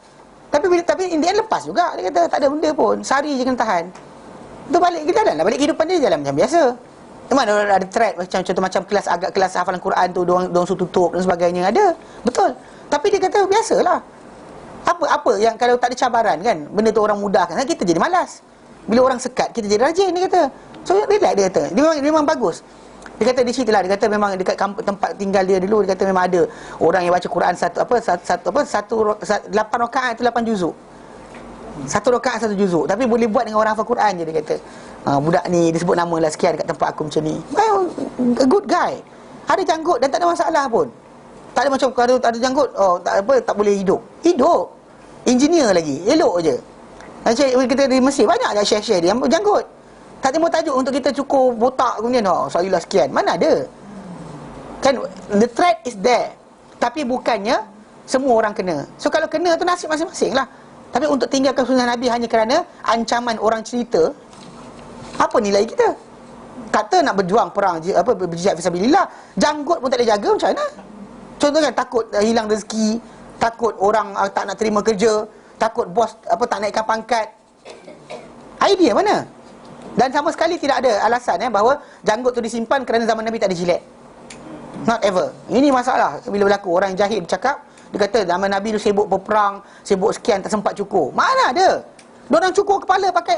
Tapi in the end lepas juga. Dia kata tak ada benda pun, sehari je kena tahan. Tu balik kehidupan dia jalan macam biasa. Memang ada threat contoh macam kelas hafalan Quran tu diorang suruh tutup dan sebagainya, ada. Betul. Tapi dia kata biasalah. Apa yang kalau tak ada cabaran kan, benda tu orang mudahkan, kita jadi malas. Bila orang sekat, kita jadi rajin, dia kata. So relax, dia kata. Dia memang bagus. Dia kata di situ lah, dia kata memang dekat tempat tinggal dia dulu, dia kata memang ada orang yang baca Quran 8 rakaat tu 8 juzuk. 1 rakaat 1 juzuk, tapi boleh buat dengan orang hafal Quran je, dia kata. Budak ni disebut nama lah sekian dekat tempat aku macam ni. A good guy. Ada janggut dan tak ada masalah pun. Tak ada macam kalau ada janggut, tak boleh hidup. Engineer lagi, elok je. Macam kita di Mesir banyak je syekh-syekh dia yang janggut. Tak timbul tajuk untuk kita cukur botak kemudian sarilah sekian. Mana ada. Kan the threat is there. Tapi bukannya semua orang kena. So kalau kena tu nasib masing-masing lah. Tapi untuk tinggalkan sunnah Nabi hanya kerana ancaman orang cerita, apa nilai kita? Kata nak berjuang perang berjihad fisabilillah, janggut pun tak boleh jaga, macam mana? Contoh kan, takut hilang rezeki, takut orang tak nak terima kerja, takut bos tak naikkan pangkat. Idea mana? Dan sama sekali tidak ada alasan bahawa janggut tu disimpan kerana zaman Nabi tak ada jilat. Not ever. Ini masalah bila berlaku. Orang jahil bercakap, dia kata zaman Nabi tu sibuk berperang, sibuk sekian, tak sempat cukur. Mana ada? Diorang cukur kepala pakai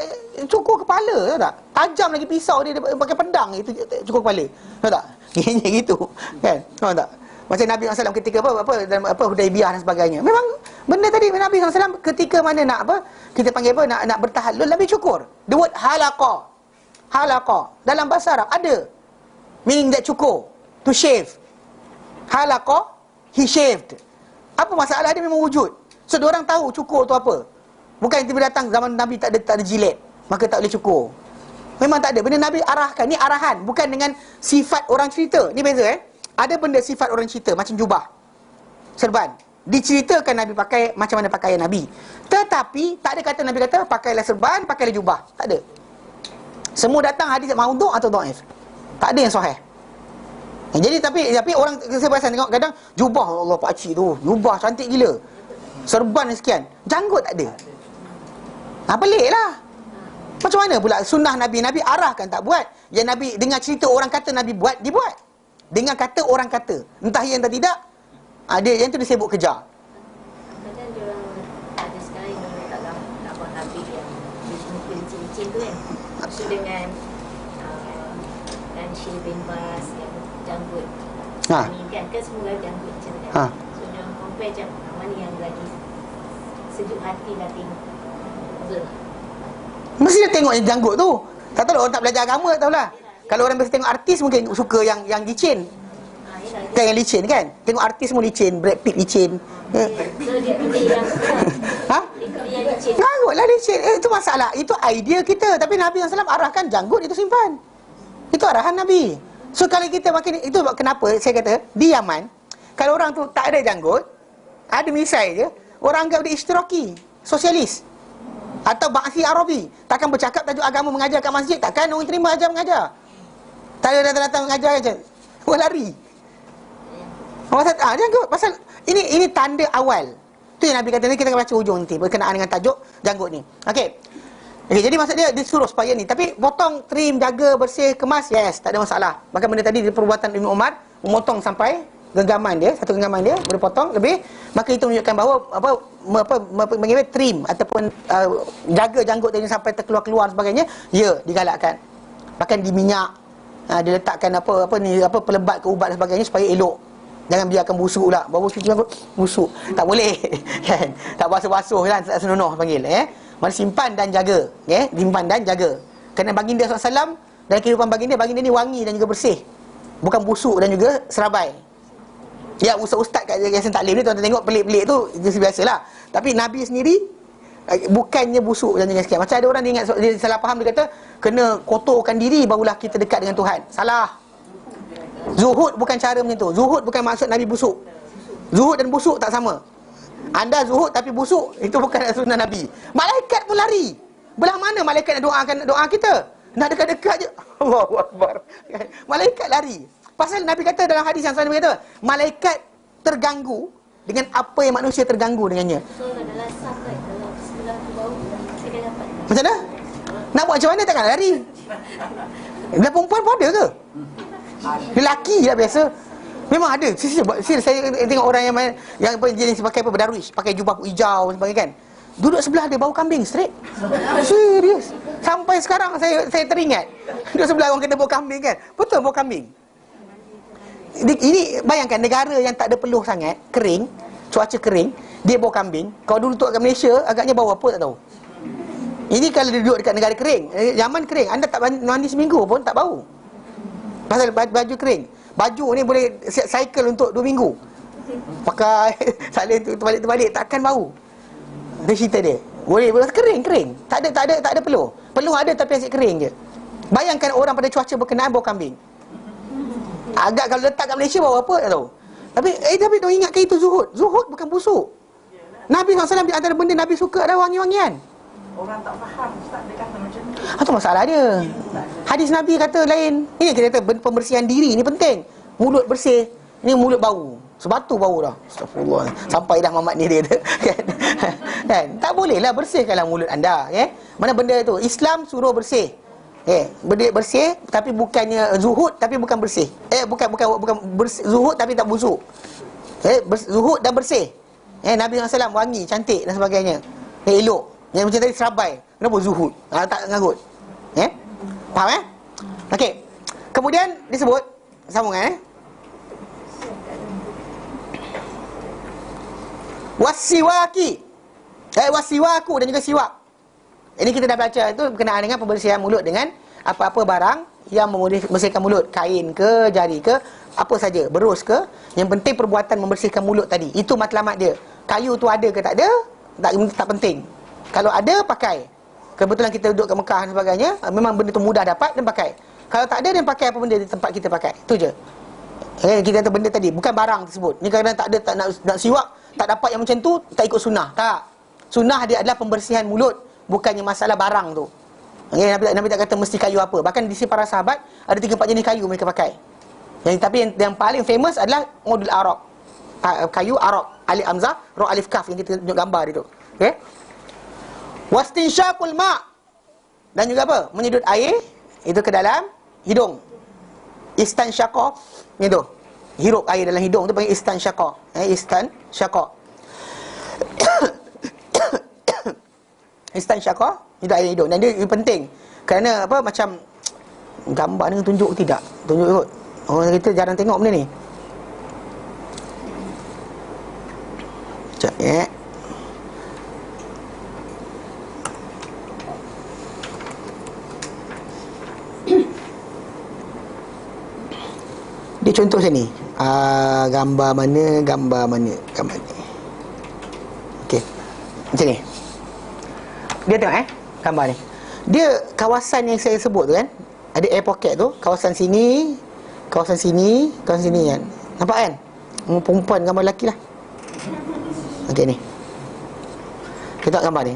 cukur kepala, tahu tak? Tajam lagi pisau dia pakai pedang itu cukur kepala. Tahu tak? Gitu kan. Tahu tak? Macam Nabi SAW ketika apa Hudaibiyah dan sebagainya. Memang benda tadi Nabi SAW ketika mana nak apa? Kita panggil apa? Nak bertahallul Nabi cukur. The word halaqa. Halaqa dalam bahasa Arab ada meaning that cukur, to shave. Halaqa, he shaved. Apa masalah dia memang wujud. So diorang tahu cukur tu apa. Bukan tiba datang zaman Nabi tak ada jilet, maka tak boleh cukur. Memang tak ada. Benda Nabi arahkan. Ni arahan, bukan dengan sifat orang cerita. Ni beza Ada benda sifat orang cerita, macam jubah, serban. Diceritakan Nabi pakai macam mana pakaian Nabi. Tetapi tak ada kata Nabi kata pakailah serban, pakailah jubah. Tak ada. Semua datang hadis maudhu' atau dhaif. Tak ada yang sahih. Jadi tapi orang saya perasan tengok kadang jubah, Allah pak cik tu, jubah cantik gila. Serban sekian, janggut tak ada. Peliklah. Macam mana pula sunnah Nabi? Nabi arahkan tak buat. Yang Nabi dengar cerita orang kata Nabi buat, dibuat. Dengan kata orang kata, entah ya entah tidak, ada yang tu dia sibuk kejar. Kadang dia orang ada sekarang yang letak gambar Nabi yang muka licin-licin tu kan. So dengan dan Syekh bin Bas yang janggut ni kan semua janggut macam tu kan. So dia orang compare macam mana yang lagi sejuk hati lah tengok. Betul tak? Mesti dia tengok yang janggut tu. Tak tahu orang tak belajar agama, tak tahulah. Kalau orang biasa tengok artis mungkin suka yang licin. Kan yang licin kan. Tengok artis semua licin, Brad Pitt licin. So dia pilih yang dia pilih yang licin. Janggutlah licin. Itu masalah. Itu idea kita. Tapi Nabi SAW arahkan janggut itu simpan. Itu arahan Nabi. So kalau kita makin, itu kenapa saya kata di Yaman, kalau orang tu tak ada janggut, ada misai je, orang anggap dia ishtiraki, sosialis atau ba'si Arabi. Takkan bercakap tajuk agama mengajar kat masjid. Takkan orang terima ajar mengajar. Tak ada datang-datang mengajar je, orang lari. Orang kata, janggut. Pasal ini tanda awal. Tu yang Nabi kata, ni kita akan baca hujung nanti berkenaan dengan tajuk janggut ni. Okey, jadi maksud dia disuruh supaya ni. Tapi potong, trim, jaga, bersih, kemas, yes, tak ada masalah. Bahkan benda tadi di perbuatan Ibn Umar, memotong sampai genggaman dia, satu genggaman dia boleh potong lebih. Maka itu menunjukkan bahawa mengenai trim ataupun jaga janggut tadi sampai terkeluar-keluar sebagainya, ya, digalakkan. Bahkan di minyak, dia letakkan pelebat ke ubat dan sebagainya supaya elok. Jangan biarkan busuk pula. Baru cuci janggut busuk, tak boleh. Kan? Tak basuh-basuh kan, tak senonoh panggil. Mari simpan dan jaga. Simpan dan jaga. Kerana baginda SAW dalam kehidupan baginda ni wangi dan juga bersih, bukan busuk dan juga serabai. Ya, ustaz-ustaz kat Yayasan Taklim ni tuan-tuan tengok pelik-pelik tu biasalah. Tapi Nabi sendiri bukannya busuk dan juga sekian. Macam ada orang dia ingat, dia salah faham, dia kata kena kotorkan diri barulah kita dekat dengan Tuhan. Salah. Zuhud bukan cara macam tu. Zuhud bukan maksud Nabi busuk. Zuhud dan busuk tak sama. Anda zuhud tapi busuk, itu bukan sunnah Nabi. Malaikat pun lari. Belah mana malaikat nak doakan doa kita? Nak dekat-dekat je. Allahu Akbar. Malaikat lari. Pasal Nabi kata dalam hadis yang Nabi kata, malaikat terganggu dengan apa yang manusia terganggu dengannya. So dalam saf kan, kalau sebelah tu bau, saya dah dapat. Macam mana? Nak buat macam mana takkan lari. Dan perempuan pun ada ke? Lelaki lah biasa. Memang ada. Saya tengok orang yang jenis pakai berdarwish, pakai jubah hijau sebagainya kan. Duduk sebelah dia bau kambing straight. Serius. Sampai sekarang saya teringat. Duduk sebelah orang kata bau kambing kan. Betul bau kambing. Ini bayangkan negara yang tak ada peluh sangat, kering, cuaca kering, dia bau kambing. Kalau dulu duduk kat Malaysia, agaknya bau apa tak tahu. Ini kalau dia duduk dekat negara kering, Yaman kering, anda tak mandi seminggu pun tak bau. Pasal baju kering. Baju ni boleh cycle untuk 2 minggu. Pakai salin tu terbalik takkan bau. Dia cerita dia. Boleh kering. Tak ada peluh. Peluh ada tapi asyik kering je. Bayangkan orang pada cuaca berkenaan bau kambing. Agak kalau letak kat Malaysia bau apa tak tahu. Tapi dia ingatkan itu zuhud. Zuhud bukan busuk. Nabi SAW di antara benda Nabi suka adalah wangi-wangian. Orang tak faham, Ustaz, dia kata macam tu. Itu masalah dia. Hadis Nabi kata lain. Ini kita kata pembersihan diri ni penting. Mulut bersih, ni mulut bau. Sebatu bau dah. Astagfirullah. Sampai dah mamat ni dia. Kan? Tak bolehlah, bersihkanlah mulut anda. Mana benda tu? Islam suruh bersih. Berdiri bersih tapi bukannya zuhud tapi bukan bersih. Bukan zuhud tapi tak busuk. Zuhud dan bersih. Nabi SAW wangi, cantik dan sebagainya. Elok. Yang macam tadi serabai. Kenapa zuhud? Tak ngarut. Faham Okey. Kemudian disebut sambungan wasiwaki. Wasiwaku dan juga siwak. Ini kita dah baca itu berkenaan dengan pembersihan mulut dengan apa-apa barang yang membersihkan mulut, kain ke, jari ke, apa saja, berus ke. Yang penting perbuatan membersihkan mulut tadi. Itu matlamat dia. Kayu tu ada ke tak ada, tak penting. Kalau ada, pakai. Kebetulan kita duduk kat Mekah dan sebagainya, memang benda tu mudah dapat dan pakai. Kalau tak ada, dan pakai apa benda di tempat kita pakai. Itu je. Kita kata benda tadi, bukan barang tersebut. Ni kadang-kadang tak ada, tak nak siwak, tak dapat yang macam tu, tak ikut sunnah. Tak. Sunnah dia adalah pembersihan mulut, bukannya masalah barang tu. Nabi tak kata mesti kayu apa. Bahkan di sisi para sahabat ada 3-4 jenis kayu mereka pakai. Tapi yang paling famous adalah modul arak. Kayu arak, alif hamzah, ra alif kaf yang kita tunjuk gambar itu. Okey. Wastinsyaqul ma'. Dan juga apa? Menyedut air itu ke dalam hidung. Istansyaqa itu. Hirup air dalam hidung tu panggil istansyaqa. Istansyaqa. Istansyaqa itu air hidung. Dan dia penting. Kerana apa, macam gambar ni tunjuk tidak? Tunjuk kot. Orang kita jarang tengok benda ni. Sekejap Dia contoh sini. Gambar mana. Okey. Macam ni. Dia tengok gambar ni. Dia kawasan yang saya sebut tu kan, ada air pocket tu, kawasan sini kan. Nampak kan? Perempuan gambar lelaki lah. Okey ni. Kita tengok gambar ni.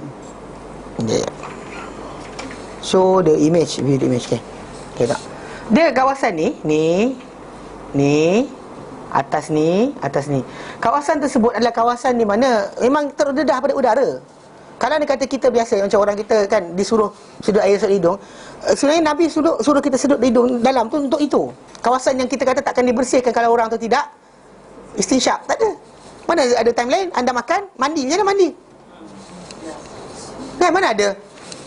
Show the image, view the image. Okey tak. Dia kawasan ni atas ni. Kawasan tersebut adalah kawasan di mana memang terdedah pada udara. Kalau dia kata kita biasa, macam orang kita kan disuruh sedut air sedut hidung, sebenarnya Nabi suruh kita sedut hidung dalam tu untuk itu. Kawasan yang kita kata takkan dibersihkan kalau orang tu tidak istinsyak, tak ada. Mana ada time lain anda makan, mandi, jangan mandi. Kan mana ada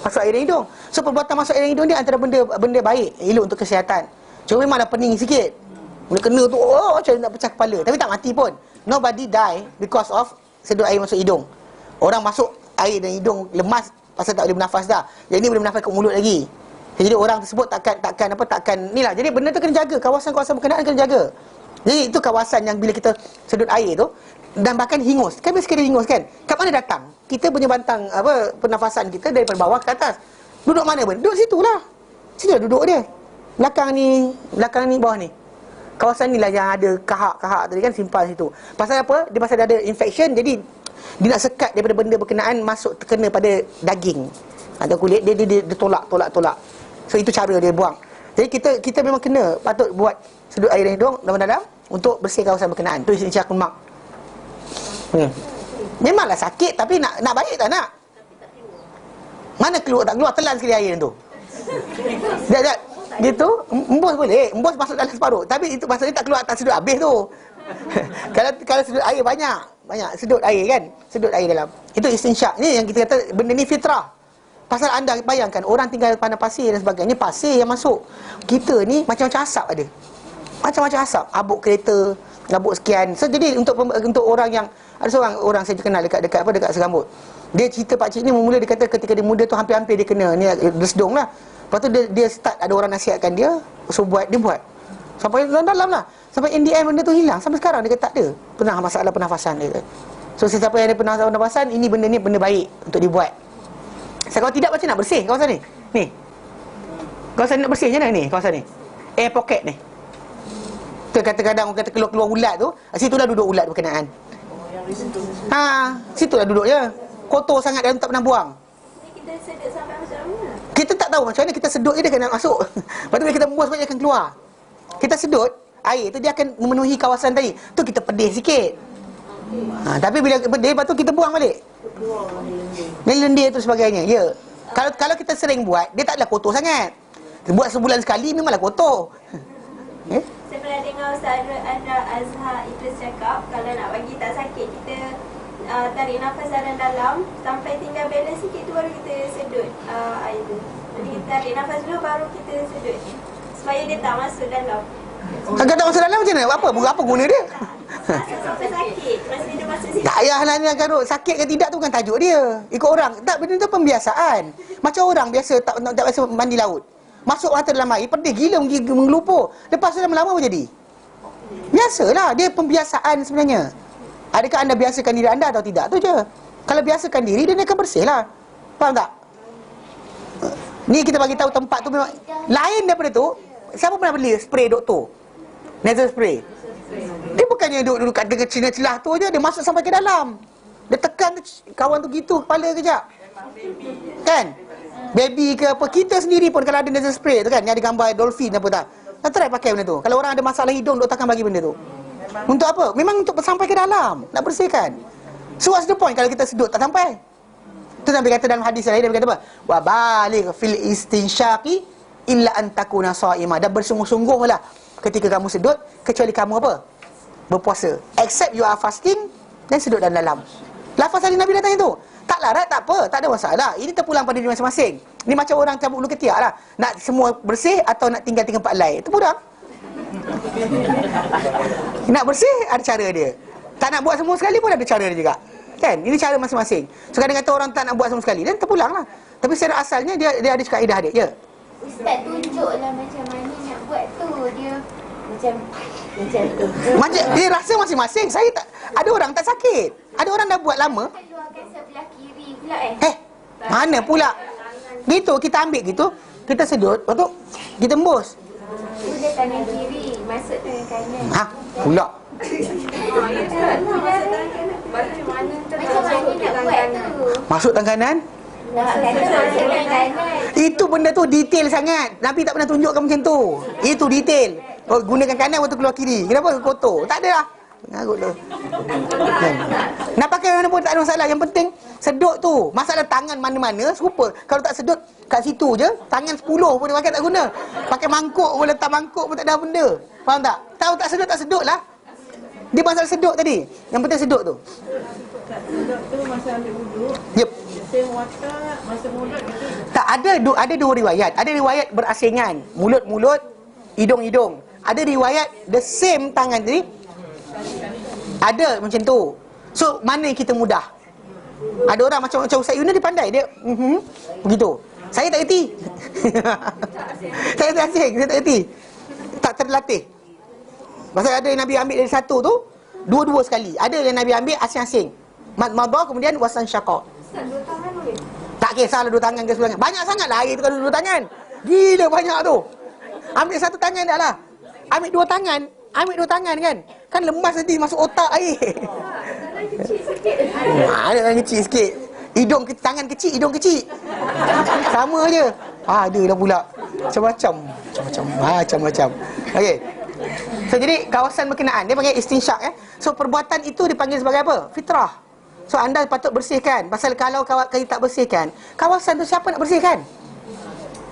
masuk air hidung. So perbuatan masuk air hidung dia antara benda baik, elok untuk kesihatan. Cuma memang dah pening sikit. Mula kena tu, macam nak pecah kepala. Tapi tak mati pun. Nobody die because of sedut air masuk hidung. Orang masuk air dan hidung lemas pasal tak boleh bernafas dah. Jadi ni boleh bernafas kat mulut lagi. Jadi orang tersebut takkan ni lah. Jadi benda tu kena jaga. Kawasan-kawasan berkenaan kena jaga. Jadi itu kawasan yang bila kita sedut air tu, dan bahkan hingus. Kan biasa kita hingus kan? Kat mana datang? Kita punya bantang pernafasan kita daripada bawah ke atas. Duduk mana pun? Duduk situ lah. Situ lah duduk dia. Belakang ni, bawah ni. Kawasan ni lah yang ada kahak tadi kan, simpan situ. Pasal apa? Dia pasal ada infection, jadi dia nak sekat daripada benda berkenaan masuk terkena pada daging atau kulit dia tolak. So itu cara dia buang. Jadi kita memang patut buat sedut air hidung dalam untuk bersih kawasan berkenaan. Tu istinsyak mak. Memanglah sakit, tapi nak baik tak nak? Mana keluar telan sekali air tu. Dia gitu, embus boleh, embus masuk dalam separuh. Tapi itu maksudnya tak keluar, tak sedut habis tu. Kalau sedut air banyak sedut air kan, sedut air dalam. Itu istinsyak. Ni yang kita kata benda ni fitrah. Pasal anda bayangkan orang tinggal padang pasir dan sebagainya, pasir yang masuk. Kita ni macam-macam asap ada. Macam-macam asap, habuk kereta, habuk sekian. So jadi untuk orang yang ada seorang orang saya kenal dekat Serambut. Dia cerita pakcik ni mula dia kata ketika dia muda tu hampir-hampir dia kena ni bersedung lah. Lepas tu dia start ada orang nasihatkan dia, so dia buat. Sampai dalam lah. Sampai in the end benda tu hilang. Sampai sekarang dia kata tak ada pernah masalah pernafasan dia. So sesiapa yang ada masalah pernafasan, ini benda ni benda baik untuk dibuat. Kalau tidak macam nak bersih kawasan ni. Ni. Kawasan ni nak bersih macam mana ni kawasan ni? Air pocket ni. Tu kadang-kadang orang kata keluar ulat tu, situlah duduk ulat berkenaan. Situlah duduk je. Kotor sangat dan tak pernah buang. Kita sedut sampai masuk dalam mana? Kita tak tahu macam mana kita sedut je dia kena masuk. Lepas tu bila kita buang dia akan keluar. Kita sedut air tu dia akan memenuhi kawasan tadi. Tu kita pedih sikit. Tapi bila pedih lepas tu kita buang balik. Lendir tu sebagainya. Ya. Kalau kita sering buat, dia taklah kotor sangat. Buat sebulan sekali memanglah kotor. Saya pernah dengar Ustaz Azhar itu cakap kalau nak bagi tak sakit kita tarik nafas dalam sampai tinggal balance sikit tu baru kita sedut air tu. Jadi kita tarik nafas dulu baru kita sedut supaya dia tak masuk dalam. Kalau tak masuk dalam macam mana? Apa guna dia? Masuk sampai sakit. Masa dia masuk sikit. Tak payahlah ni Karut. Sakit ke tidak tu bukan tajuk dia. Ikut orang. Tak, benda tu pembiasaan. Macam orang biasa tak biasa mandi laut. Masuk mata dalam air, pedih gila mengelupur. Lepas tu lama-lama apa jadi? Biasalah, dia pembiasaan sebenarnya. Adakah anda biasakan diri anda atau tidak? Tu je. Kalau biasakan diri, dia akan bersih lah. Faham tak? Ni kita bagi tahu tempat tu memang lain daripada tu. Siapa pernah beli spray doktor? Nasal spray. Dia bukannya duduk kat dengan celah tu aja, dia masuk sampai ke dalam. Dia tekan kawan tu gitu kepala kejap. Kan? Baby ke apa, kita sendiri pun kalau ada nasal spray tu kan, yang ada gambar dolphin apa tak. Nak try pakai benda tu. Kalau orang ada masalah hidung, dok takkan bagi benda tu. Untuk apa? Memang untuk sampai ke dalam, nak bersihkan. So what's the point kalau kita sedut tak sampai? Tu Nabi kata dalam hadis lain, Nabi kata apa? Wa baligh fil istinsyaqi illa an takuna sha'ima. Dan bersungguh-sungguhlah ketika kamu sedut, kecuali kamu apa? Berpuasa. Except you are fasting, dan sedut dalam. Lafaz tadi Nabi datang itu. Tak larat, tak apa, tak ada masalah. Ini terpulang pada diri masing-masing. Ini macam orang cabut bulu ketiak lah. Nak semua bersih atau nak tinggal 3-4 helai. Terpulang. Nak bersih, ada cara dia. Tak nak buat semua sekali pun ada cara dia juga. Kan? Ini cara masing-masing. So kadang kata orang tak nak buat semua sekali, dan terpulang lah. Tapi secara asalnya dia ada kaedah dia. Ya. Ustaz tunjuklah macam mana nak buat tu. Dia macam tu. Macam dia rasa masing-masing. Saya tak, ada orang tak sakit. Ada orang dah buat lama. Keluarkan sebelah kiri pula Mana pula? Gitu, kita ambil gitu, kita sedut, lepas tu kita tembus. Sudah tangan kiri, masuk tangan kanan. Pula. Macam mana nak buat tu? Masuk tangan kanan. Masuk tangan kanan. Itu benda tu detail sangat. Nabi tak pernah tunjukkan macam tu. Itu detail. Oh, gunakan kanan waktu keluar kiri. Kenapa? Kotor. Tak ada lah. Mengarut tu. Nak pakai mana pun tak ada masalah. Yang penting sedut tu. Masalah tangan mana-mana serupa. Kalau tak sedut kat situ je, tangan 10 pun dia pakai tak guna. Pakai mangkuk pun, letak mangkuk pun tak ada benda. Faham tak? Tahu tak sedut lah. Dia masalah sedut tadi. Yang penting sedut tu. Sedut tu masa ambil wuduk. Yep. Sing water masa mulut itu. Tak ada dua riwayat. Ada riwayat berasingan, mulut-mulut, hidung-hidung. Ada riwayat the same tangan tadi. Ada macam tu. So mana yang kita mudah? Ada orang macam Ustaz Yunus, dia pandai. Dia begitu. Saya tak erti. Saya tak erti. Tak terlatih. Pasal ada yang Nabi ambil dari satu tu, dua-dua sekali. Ada yang Nabi ambil asing-asing. Madmadah kemudian wasan syaqa. Dua tangan boleh? Tak kisahlah dua tangan ke sebelah tangan. Banyak sangat lah air tu kalau dua tangan. Gila banyak tu. Ambil satu tangan dah lah. Ambil dua tangan kan. Kan lemas nanti masuk otak air. Ada tangan kecil sikit. Tangan kecil, hidung kecil. Sama je. Ada dah pula. Macam-macam. Okey. So jadi kawasan berkenaan dia panggil istinsyak. So perbuatan itu dipanggil sebagai apa? Fitrah. So anda patut bersihkan. Pasal kalau kita tak bersihkan, kawasan tu siapa nak bersihkan?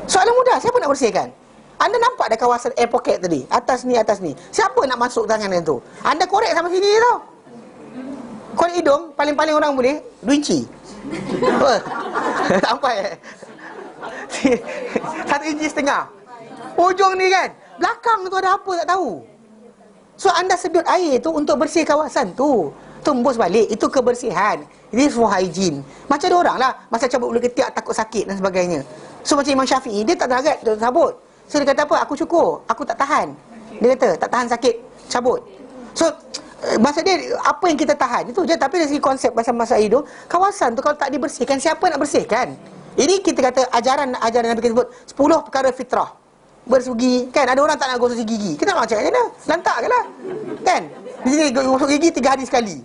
Soalan mudah, siapa nak bersihkan? Anda nampak ada kawasan air pocket tadi, atas ni. Siapa nak masuk tangan yang tu? Anda korek sampai sini tau. Korek hidung, paling-paling orang boleh 2 inci. Apa? Sampai 1,5 inci. Ujung ni kan, belakang tu ada apa tak tahu. So anda sedut air tu untuk bersih kawasan tu. Tembus balik, itu kebersihan. Ini semua hygiene. Macam ada orang lah, masa cabut bulu ketiak takut sakit dan sebagainya. So macam Imam Syafi'i, dia tak teragat, dia cabut. So dia kata apa? Aku cukur, aku tak tahan. Dia kata tak tahan sakit, cabut. So maksud dia, apa yang kita tahan itu je. Tapi dari segi konsep masa hidup, kawasan tu kalau tak dibersihkan, siapa nak bersihkan? Ini kita kata ajaran Nabi kita sebut 10 perkara fitrah. Bersugi, kan ada orang tak nak gosok gigi. Kita nak macam mana? Lantak ke lah. Kan? Di sini gosok gigi 3 hari sekali.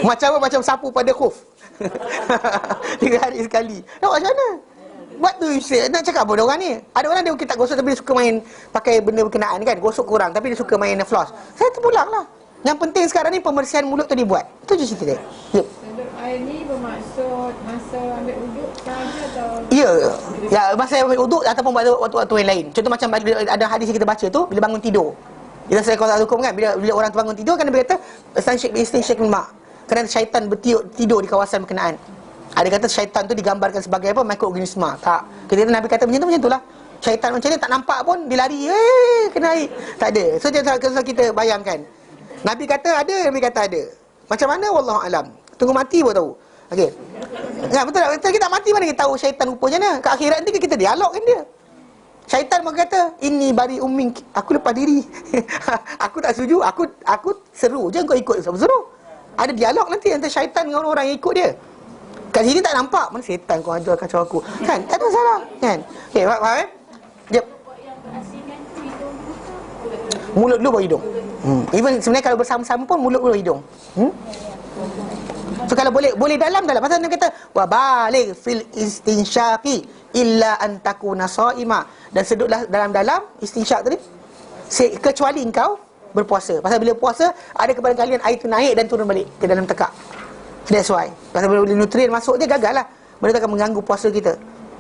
Macam apa? Macam sapu pada khuf. 3 hari sekali. Nak macam mana? What do you say? Nak cakap apa orang ni? Ada orang dia tak gosok tapi dia suka main pakai benda berkenaan kan. Gosok kurang tapi dia suka main floss. Saya terpulang lah. Yang penting sekarang ni pembersihan mulut tu dibuat. Itu je cerita dia. Yep. Sedut air ni bermaksud masa ambil wuduk sahaja atau? Ya, masa ambil wuduk ataupun waktu-waktu yang lain. Contoh macam ada hadis yang kita baca tu, bila bangun tidur. Kita saya kalau hukum kan, bila orang tu bangun tidur kan Nabi kata istinsyaq bil ma'. kerana syaitan tidur di kawasan berkenaan. Ada kata syaitan tu digambarkan sebagai apa? Mikroorganisma. Tak. Kita Nabi kata macam tu lah. Syaitan macam ni tak nampak pun, dia lari, kena air. Tak ada. So kita bayangkan. Nabi kata ada, Nabi kata ada. Macam mana? Wallahu alam. Tunggu mati baru tahu. Okey. Ya, betul tak? Betul kita mati mana kita tahu syaitan rupanya mana? Kat akhirat nanti kita dialog dengan dia. Syaitan berkata, "Inni bari ummink." Aku lepas diri. Aku tak setuju, aku seru je kau ikut seru. Ada dialog nanti antara syaitan dengan orang yang ikut dia. Kat sini tak nampak, mana syaitan kau ajar kacau aku. Kan? Tak ada masalah, kan? Okey, faham eh? Jep. Mulut dulu baru hidung. Even sebenarnya kalau bersama-sama pun mulut dulu hidung. So kalau boleh dalam. Pasal dia kata wa baligh fil istinsyaqi illa an takuna shaima. Dan sedutlah dalam istinsyak tadi kecuali engkau berpuasa. Pasal bila puasa ada kepada kalian air tu naik dan turun balik ke dalam tekak. That's why. Pasal bila nutrien masuk dia gagal lah. Benda tu akan mengganggu puasa kita,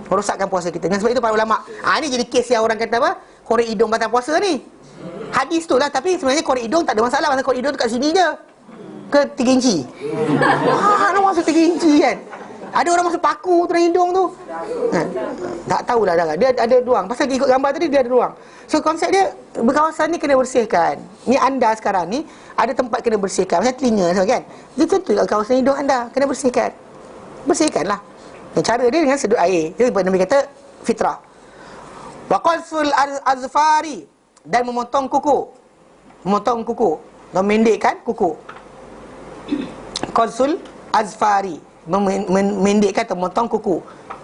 merosakkan puasa kita. Dan sebab itu para ulama, ni jadi kes yang orang kata apa? Korek hidung batal puasa ni. Hadis tu lah, tapi sebenarnya korek hidung tak ada masalah. Pasal korek hidung tu kat sini je. Ke 3 inci. Nak masuk 3 inci kan. Ada orang masuk paku tu dalam hidung tu. Tak tahulah dah. Dia ada ruang. Pasal dia ikut gambar tadi dia ada ruang. So konsep dia, berkawasan ni kena bersihkan. Ni anda sekarang ni ada tempat kena bersihkan. Macam telinga kan. Dia tentu kawasan hidung anda kena bersihkan. Bersihkanlah. Dan cara dia dengan sedut air. Jadi Nabi kata fitrah. Wa qalsul azfari, dan memotong kuku. Memotong kuku, memendekkan kuku. Qalsul azfari, memendekkan atau memotong kuku.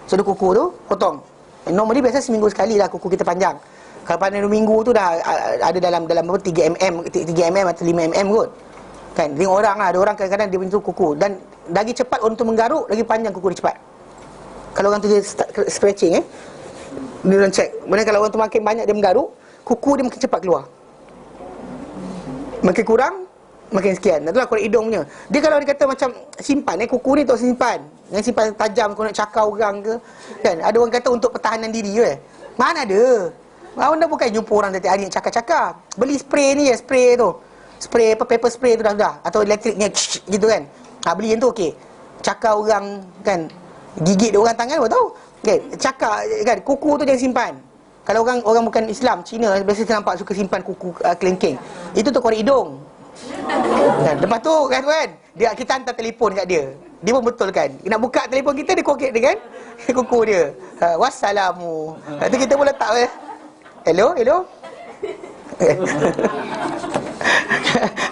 Sedut kuku tu potong. Normally biasa seminggu sekali lah kuku kita panjang. Kalau pada 2 minggu tu dah ada dalam 3 mm atau 5 mm kot. Kan, tengok orang lah. Ada orang kadang-kadang dia bentuk kuku. Dan lagi cepat untuk menggaruk, lagi panjang kuku dia cepat. Kalau orang tu dia stretching dia orang check. Mana kalau orang tu makin banyak dia menggaruk, kuku dia makin cepat keluar. Makin kurang, makin sekian. Itulah korek hidung punya. Dia kalau dia kata macam simpan kuku ni untuk simpan. Yang simpan tajam kau nak cakar orang ke. Kan, ada orang kata untuk pertahanan diri ke. Mana ada. Anda bukan jumpa orang setiap hari nak cakar-cakar. Beli spray ni je, spray tu. Spray apa, paper spray tu dah. Atau elektriknya gitu kan. Beli yang tu okey. Cakar orang kan. Gigit dia orang tangan apa tahu. Okay, cakap kan, kuku tu jangan simpan. Kalau orang bukan Islam, Cina biasa saya nampak suka simpan kuku kelengking. Itu tu korek hidung. Kan, lepas tu kan kita hantar telefon kat dia. Dia pun betul kan. Nak buka telefon kita, dia korek dengan kuku dia. Wassalamu. Lepas tu kita pun letak hello.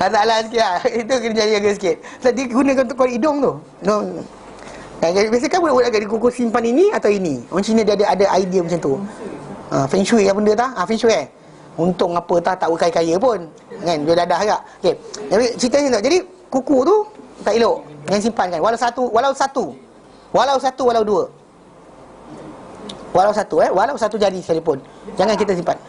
Salah sikit lah. Itu kena jaga sikit. So, dia gunakan untuk korek hidung tu. No. Biasa kan budak-budak kat kuku simpan ini atau ini. Orang Cina dia ada idea macam tu. Feng Shui apa benda tak? Feng Shui untung apa tak kaya-kaya pun. Kan, dia dadah agak. Okey. Jadi ceritanya tak. Jadi kuku tu tak elok. Jangan simpan kan. Walau satu. Walau satu jari sekalipun. Jangan kita simpan.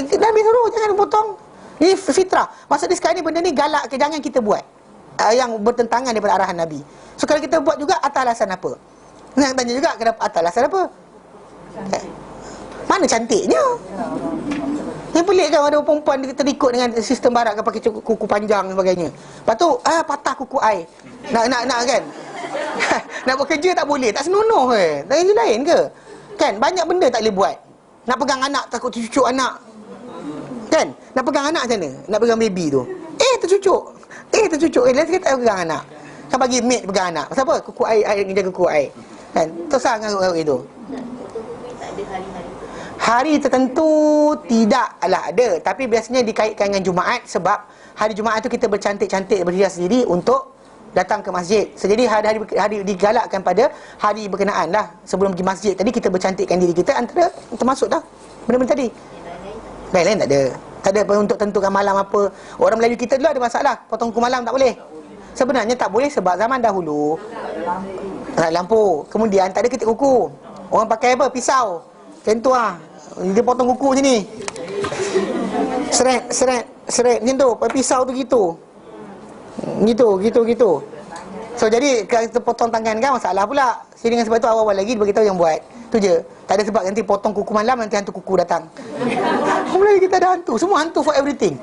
Nabi suruh jangan potong. Ini fitrah. Maksud dia sekarang ni benda ni galak ke jangan kita buat. Yang bertentangan daripada arahan Nabi. So kalau kita buat juga atas alasan apa? Nak tanya juga kenapa atas alasan apa? Mana cantiknya? Yang pelik kan ada perempuan terikut dengan sistem barat kan pakai kuku panjang dan sebagainya. Lepas tu patah kuku air. Nak kan? Nak buat kerja tak boleh, tak senonoh ke? Tak lain ke? Kan banyak benda tak boleh buat. Nak pegang anak takut tercucuk anak. Kan? Nak pegang anak macam mana? Nak pegang baby tu. Tercucuk. Let's kata pegang anak. Kan bagi maid pegang anak. Pasal apa? Kuku air jaga kuku air. Kan? Tosah dengan itu. Hari tertentu tidaklah ada. Tapi biasanya dikaitkan dengan Jumaat. Sebab hari Jumaat tu kita bercantik-cantik berhias diri untuk datang ke masjid. So, jadi hari digalakkan pada hari berkenaan lah. Sebelum pergi masjid tadi kita bercantikkan diri kita. Antara termasuk dah benda-benda tadi. Lain tak ada. Tak ada untuk tentukan malam apa. Orang Melayu kita dulu ada masalah. Potong kuku malam tak boleh. Sebenarnya tak boleh sebab zaman dahulu tak ada lampu. Kemudian tak ada ketik kuku. Orang pakai apa? Pisau. Macam tu lah. Dia potong kuku macam ni. Seret macam tu. Pakai pisau tu gitu. Gitu. So jadi kalau kita potong tangan kan masalah pula. Jadi dengan sebab tu awal-awal lagi dia beritahu yang buat. Tu je. Tak ada sebab nanti potong kuku malam nanti hantu kuku datang. Mulai kita ada hantu. Semua hantu for everything.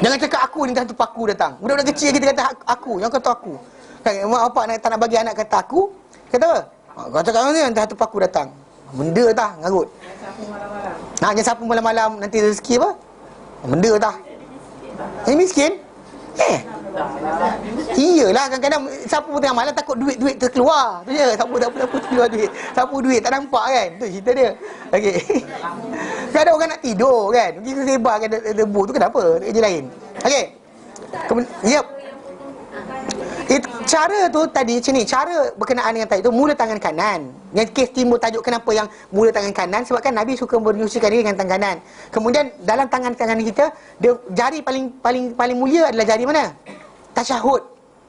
Jangan cakap aku ni hantu paku datang. Budak-budak kecil kita kata aku, jangan kata aku. Kan mak bapak tak nak bagi anak kata aku, kata apa? Kau cakap ni hantu paku datang. Benda tah ngarut. Sapu malam-malam. Jangan sapu malam-malam nanti rezeki apa? Benda tah. Ini miskin? Iyalah, kadang-kadang sapu tengah malam takut duit terkeluar. Tu je, sapu keluar duit. Sapu duit tak nampak kan? Tu cerita dia. Okey. Kadang orang nak tidur kan. Pergi ke sebarkan debu tu kenapa? Kerja lain. Okey. Yep. Cara tu tadi macam ni, cara berkenaan dengan tadi tu mula tangan kanan. Yang kes timbul tajuk kenapa yang mula tangan kanan, sebab kan Nabi suka menyucikan diri dengan tangan kanan. Kemudian dalam tangan kita, dia jari paling mulia adalah jari mana? Tasyahud.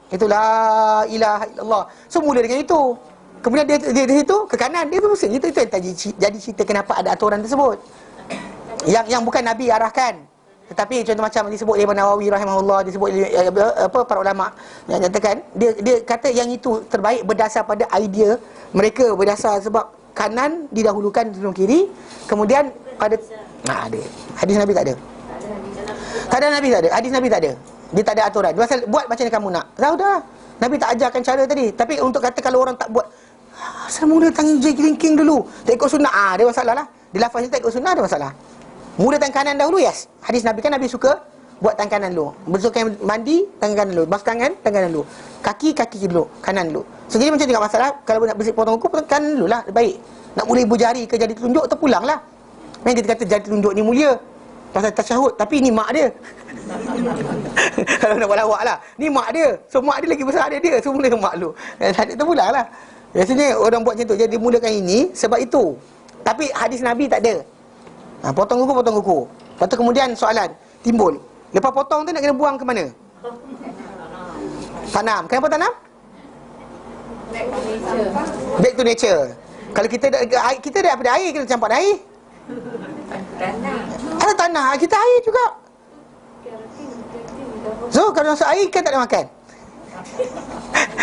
Itu la ilaha illallah. So mula dengan itu. Kemudian dia situ ke kanan, dia terus itu yang jadi cerita kenapa ada aturan tersebut. Yang bukan Nabi arahkan. Tetapi contoh macam disebut Imam Nawawi rahimahullah, disebut para ulama yang nyatakan dia kata yang itu terbaik berdasar pada idea mereka, berdasar sebab kanan didahulukan sebelum kiri. Kemudian pada ada hadis Nabi tak ada. Nabi tak ada. Hadis Nabi tak ada. Dia tak ada aturan. Dia pasal buat macam mana kamu nak. Dah. Nabi tak ajarkan cara tadi. Tapi untuk kata kalau orang tak buat, asal mula tangan kelingking dulu, tak ikut sunnah, dia masalah lah. Dia lafaz tak ikut sunnah, ada masalah. Mula tangan kanan dahulu, yes. Hadis Nabi kan Nabi suka buat tangan kanan dulu. Bersukan mandi, tangan kanan dulu. Basuh tangan kanan dulu. Kaki dulu, kanan dulu. So jadi macam tu tak masalah. Kalau nak bersih potong kuku, potong kanan dulu lah, baik. Nak boleh ibu jari ke jari telunjuk, terpulang lah. Memang kita kata jari telunjuk ni mulia pasal tasyahud, tapi ni mak dia. Kalau nak buat lawak lah, ni mak dia. So mak dia lagi besar dia. So mula mak lu. Terpulang lah. Biasanya orang buat macam tu. Jadi mulakan ini sebab itu. Tapi hadis Nabi tak ada. Potong kuku. Lepas tu kemudian soalan timbul. Lepas potong tu nak kena buang ke mana? Tanam. Kenapa tanam? Back to nature. Kalau kita daripada air, kita campak air. Ada tanah, kita air juga. So kalau masuk air kan tak ada makan.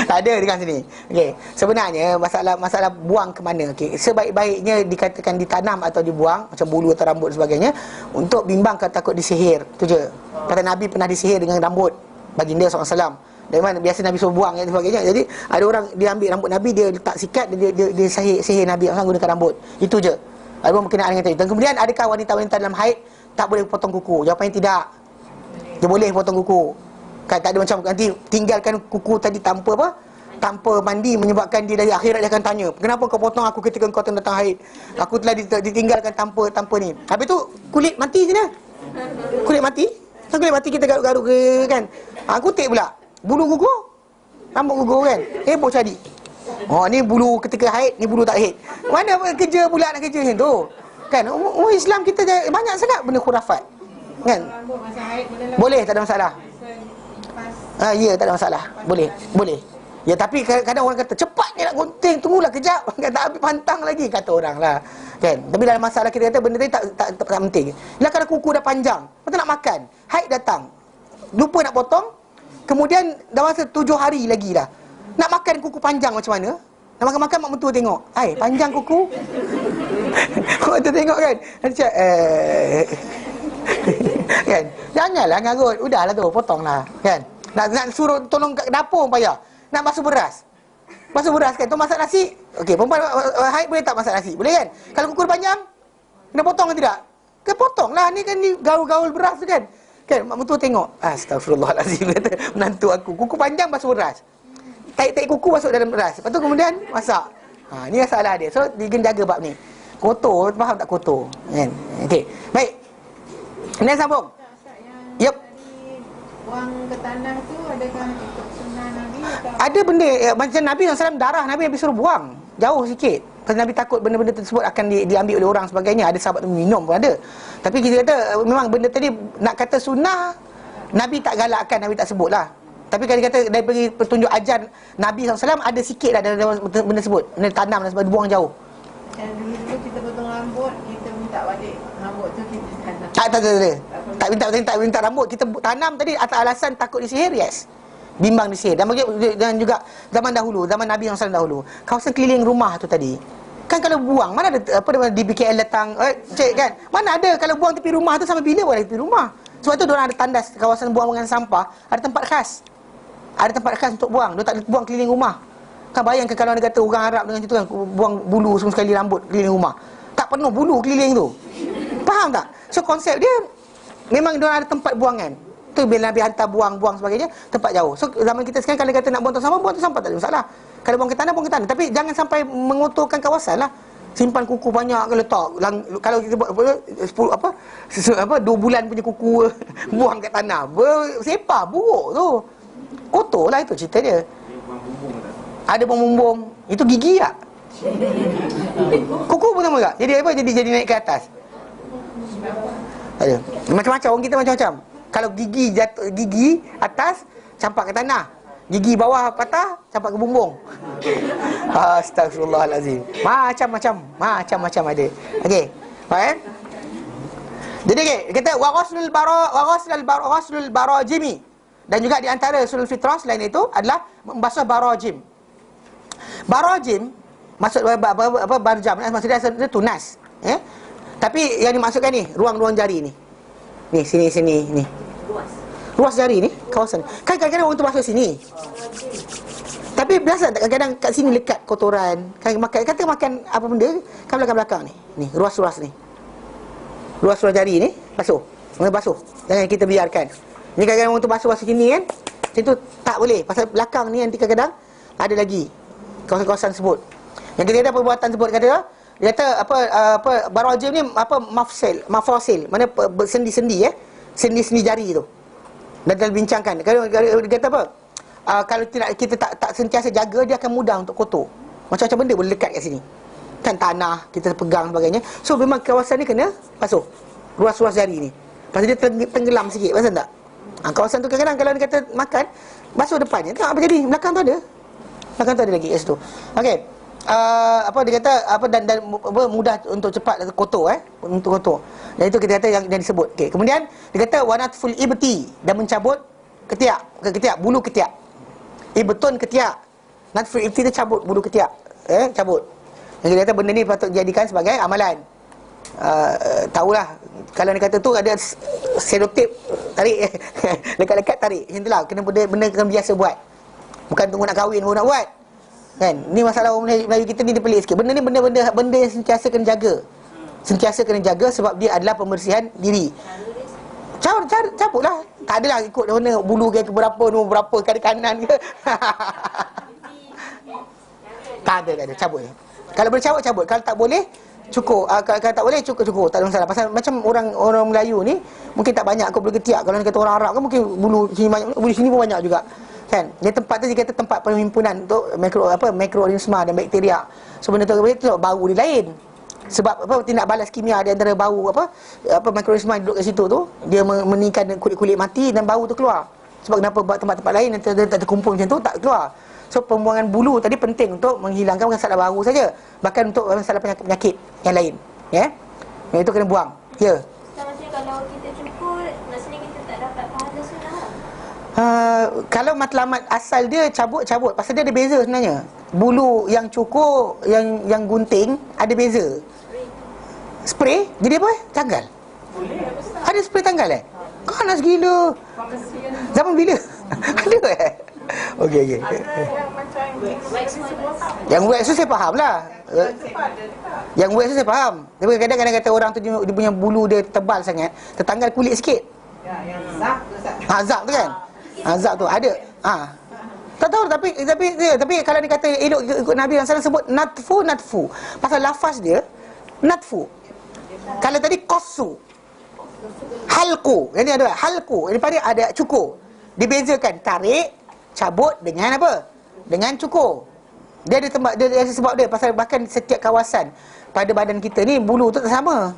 Tak ada dekat sini. Okey, sebenarnya masalah buang ke mana. Okey, sebaik-baiknya dikatakan ditanam atau dibuang macam bulu atau rambut sebagainya untuk bimbang kalau takut disihir. Tu je. Kata Nabi pernah disihir dengan rambut baginda SAW. Dari mana biasa Nabi suruh buang dan sebagainya. Jadi ada orang dia ambil rambut Nabi, dia letak sikat, dia sihir Nabi SAW gunakan rambut. Itu je. Ada berkenaan dengan itu. Dan kemudian adakah wanita-wanita dalam haid tak boleh potong kuku? Jawapannya tidak. Dia boleh potong kuku. Kan tak ada macam nanti tinggalkan kuku tadi tanpa apa? Tanpa mandi menyebabkan dia dari akhirat dia akan tanya, kenapa kau potong aku ketika kau tengah datang haid? Aku telah ditinggalkan tanpa ni. Habis tu kulit mati je lah. Kulit mati kita garuk-garuk kan. Kutip pula. Bulu kuku, rambut kuku kan. Heboh cari. Oh ni bulu ketika haid, ni bulu tak haid. Mana kerja pula nak kerja macam tu? Kan Islam kita banyak sangat benda khurafat. Kan? Boleh, tak ada masalah. Ya, tak ada masalah. Boleh. Ya, tapi kadang orang kata cepat ni nak gunting, tunggulah kejap. Tak habis pantang lagi kata orang lah. Kan? Tapi dalam masalah kita kata benda tadi tak penting. Yalah kalau kuku dah panjang, betul nak makan, haid datang, lupa nak potong, kemudian dah masa 7 hari lagi dah. Nak makan kuku panjang macam mana? Nak makan-makan mak mentua tengok. Panjang kuku. Mak mentua tengok kan. Macam kan? Janganlah ngarut. Udahlah tu, potonglah. Kan? Nak suruh tolong kat dapur payah. Nak basuh beras kan. Tu masak nasi. Okey, perempuan haid boleh tak masak nasi? Boleh kan? Kalau kuku panjang, kena potong ke tidak? Kena potonglah. Ni kan ni gaul-gaul beras tu kan. Kan mak mentua tengok. Astagfirullahalazim, kata menantu aku. Kuku panjang basuh beras. Taik-taik kuku masuk dalam beras. Lepas tu kemudian masak. Ni masalah dia. So dia kena jaga bab ni. Kotor, faham tak kotor? Kan? Okey. Baik. Kemudian sambung. Yep. Buang ke tanah tu adakah ikut sunnah Nabi atau Ada benda macam Nabi SAW, darah Nabi suruh buang jauh sikit. Kerana Nabi takut benda-benda tersebut akan diambil oleh orang sebagainya. Ada sahabat tu minum pun ada. Tapi kita kata memang benda tadi nak kata sunnah, Nabi tak galakkan, Nabi tak sebut lah. Tapi kalau kata dari petunjuk ajar Nabi SAW ada sikit lah dalam benda tersebut. Benda tanam dan sebagainya, buang jauh. dan dulu kita potong rambut, kita minta balik rambut tu kita tanam. Tak minta rambut, kita tanam tadi atas alasan takut disihir, yes. Bimbang disihir. Dan juga zaman dahulu, zaman Nabi SAW dahulu, kawasan keliling rumah tu tadi, kan kalau buang, mana ada apa di BKL datang, cik kan, mana ada kalau buang tepi rumah tu sampai bila boleh tepi rumah? Sebab tu diorang ada tandas kawasan buangan sampah, ada tempat khas. Ada tempat khas untuk buang. Dia tak ada buang keliling rumah. Kan bayangkan kalau dia kata orang Arab dengan itu kan, buang bulu semua sekali rambut keliling rumah. Tak penuh bulu keliling tu. Faham tak? So konsep dia memang diorang ada tempat buangan. Tu bila Nabi hantar buang-buang sebagainya, tempat jauh. So zaman kita sekarang kalau dia kata nak buang tu sampah tak ada masalah. Kalau buang ke tanah, buang ke tanah. Tapi jangan sampai mengotorkan kawasan lah. Simpan kuku banyak ke letak. Kalau kita buat 2 bulan punya kuku buang kat tanah, bersepah, buruk tu. Kotor lah, itu cerita dia. Ada bumbung, itu gigi tak? Kuku pun sama tak? Jadi apa? Jadi naik ke atas. Ada. Macam-macam, orang kita macam-macam. Kalau gigi jatuh, gigi atas campak ke tanah, gigi bawah patah campak ke bumbung. Astagfirullahalazim. Macam-macam ada. Okey. Faham? Jadi okey, kita ghaslul barajimi. Dan juga di antara usul fitrah selain itu adalah membasuh barajim. Barajim maksud barjam, maksudnya dia tunas, Tapi yang dimaksudkan ni ruang-ruang jari ni. Ni sini ni. Ruas jari ni, kawasan. Kan kadang-kadang orang tu masuk sini. Tapi biasa tak kadang-kadang kat sini lekat kotoran. Kan makan apa benda kan belakang-belakang ni. Ni ruas-ruas ni. Ruas-ruas jari ni basuh. Kena basuh. Jangan kita biarkan. Ni kadang-kadang orang tu basuh sini kan. Macam tu tak boleh. Pasal belakang ni nanti kadang-kadang ada lagi kawasan-kawasan sebut. Yang kita ada perbuatan sebut dia kata apa barajim ni mafasil. Mana sendi-sendi sendi-sendi jari tu. Dan dia bincangkan. Kalau dia kata apa? Kalau tidak kita tak sentiasa jaga, dia akan mudah untuk kotor. Macam-macam benda boleh lekat kat sini. Kan tanah kita pegang sebagainya. So memang kawasan ni kena basuh. Ruas-ruas jari ni. Pasal dia tenggelam sikit, pasal tak? Kawasan tu kadang-kadang kalau dia kata makan, basuh depannya. Tengok apa jadi, belakang tu ada. Belakang tu ada lagi kat situ. Okey. Dia kata dan mudah untuk cepat kotor untuk kotor. Dan itu kita kata yang disebut. Okey. Kemudian dia kata wanatful ibti, dan mencabut ketiak, bulu ketiak. Ibtun ketiak. Natful ibti dia cabut bulu ketiak. Cabut. Yang kita kata benda ni patut dijadikan sebagai amalan. Tahulah kalau dia kata tu ada selotip tarik dekat-dekat tarik. Macam itulah, kena benda kena biasa buat. Bukan tunggu nak kahwin baru nak buat. Kan? Ni masalah orang Melayu kita ni dia pelik sikit. Benda ni benda yang sentiasa kena jaga. Sentiasa kena jaga sebab dia adalah pembersihan diri. Cabutlah. Tak adalah ikut mana bulu ke berapa ke kanan ke. Tak ada. Cabut. Kalau boleh cabut. Kalau tak boleh cukur. Kalau tak boleh cukur. Tak ada masalah. Pasal macam orang Melayu ni mungkin tak banyak kot bulu ketiak. Kalau kata orang Arab kan mungkin bulu sini banyak, bulu sini pun banyak juga. Kan? Dia tempat tu dia kata tempat penghimpunan untuk mikroorganisma dan bakteria. So benda tu bau dia lain. Sebab tindak balas kimia di antara bau mikroorganisma duduk kat situ tu, dia meningkatkan kulit-kulit mati dan bau tu keluar. Sebab kenapa tempat-tempat lain yang tak terkumpul macam tu tak keluar. So pembuangan bulu tadi penting untuk menghilangkan masalah bau saja, bahkan untuk masalah penyakit yang lain. Yang itu kena buang. Maksudnya kalau kita cukur, maksudnya kita tak dapat pahala sunnah. Kalau matlamat asal dia cabut. Pasal dia ada beza sebenarnya. Bulu yang cukur, yang gunting ada beza. Spray jadi apa? Tanggal. Boleh. Ada spray tanggal Ganas gila. Zaman bila? Ada Okey. Ada yang macam yang wax tu saya faham lah. Yang wax tu saya faham. Tapi kadang-kadang kata orang tu dia punya bulu dia tebal sangat, tertanggal kulit sikit. Ya, yang zap tu Ustaz. Zap tu kan? Zap tu ada. Tak tahu tapi kalau dia kata elok ikut Nabi SAW sebut natfu. Pasal lafaz dia natfu. Kalau tadi qassu, halqu. Ini ada halqu. Ini pada ada cukur. Dibezakan tarik, cabut dengan apa? Dengan cukur. Dia ada tempat, dia ada sebab dia. Pasal bahkan setiap kawasan pada badan kita ni bulu tu tak sama.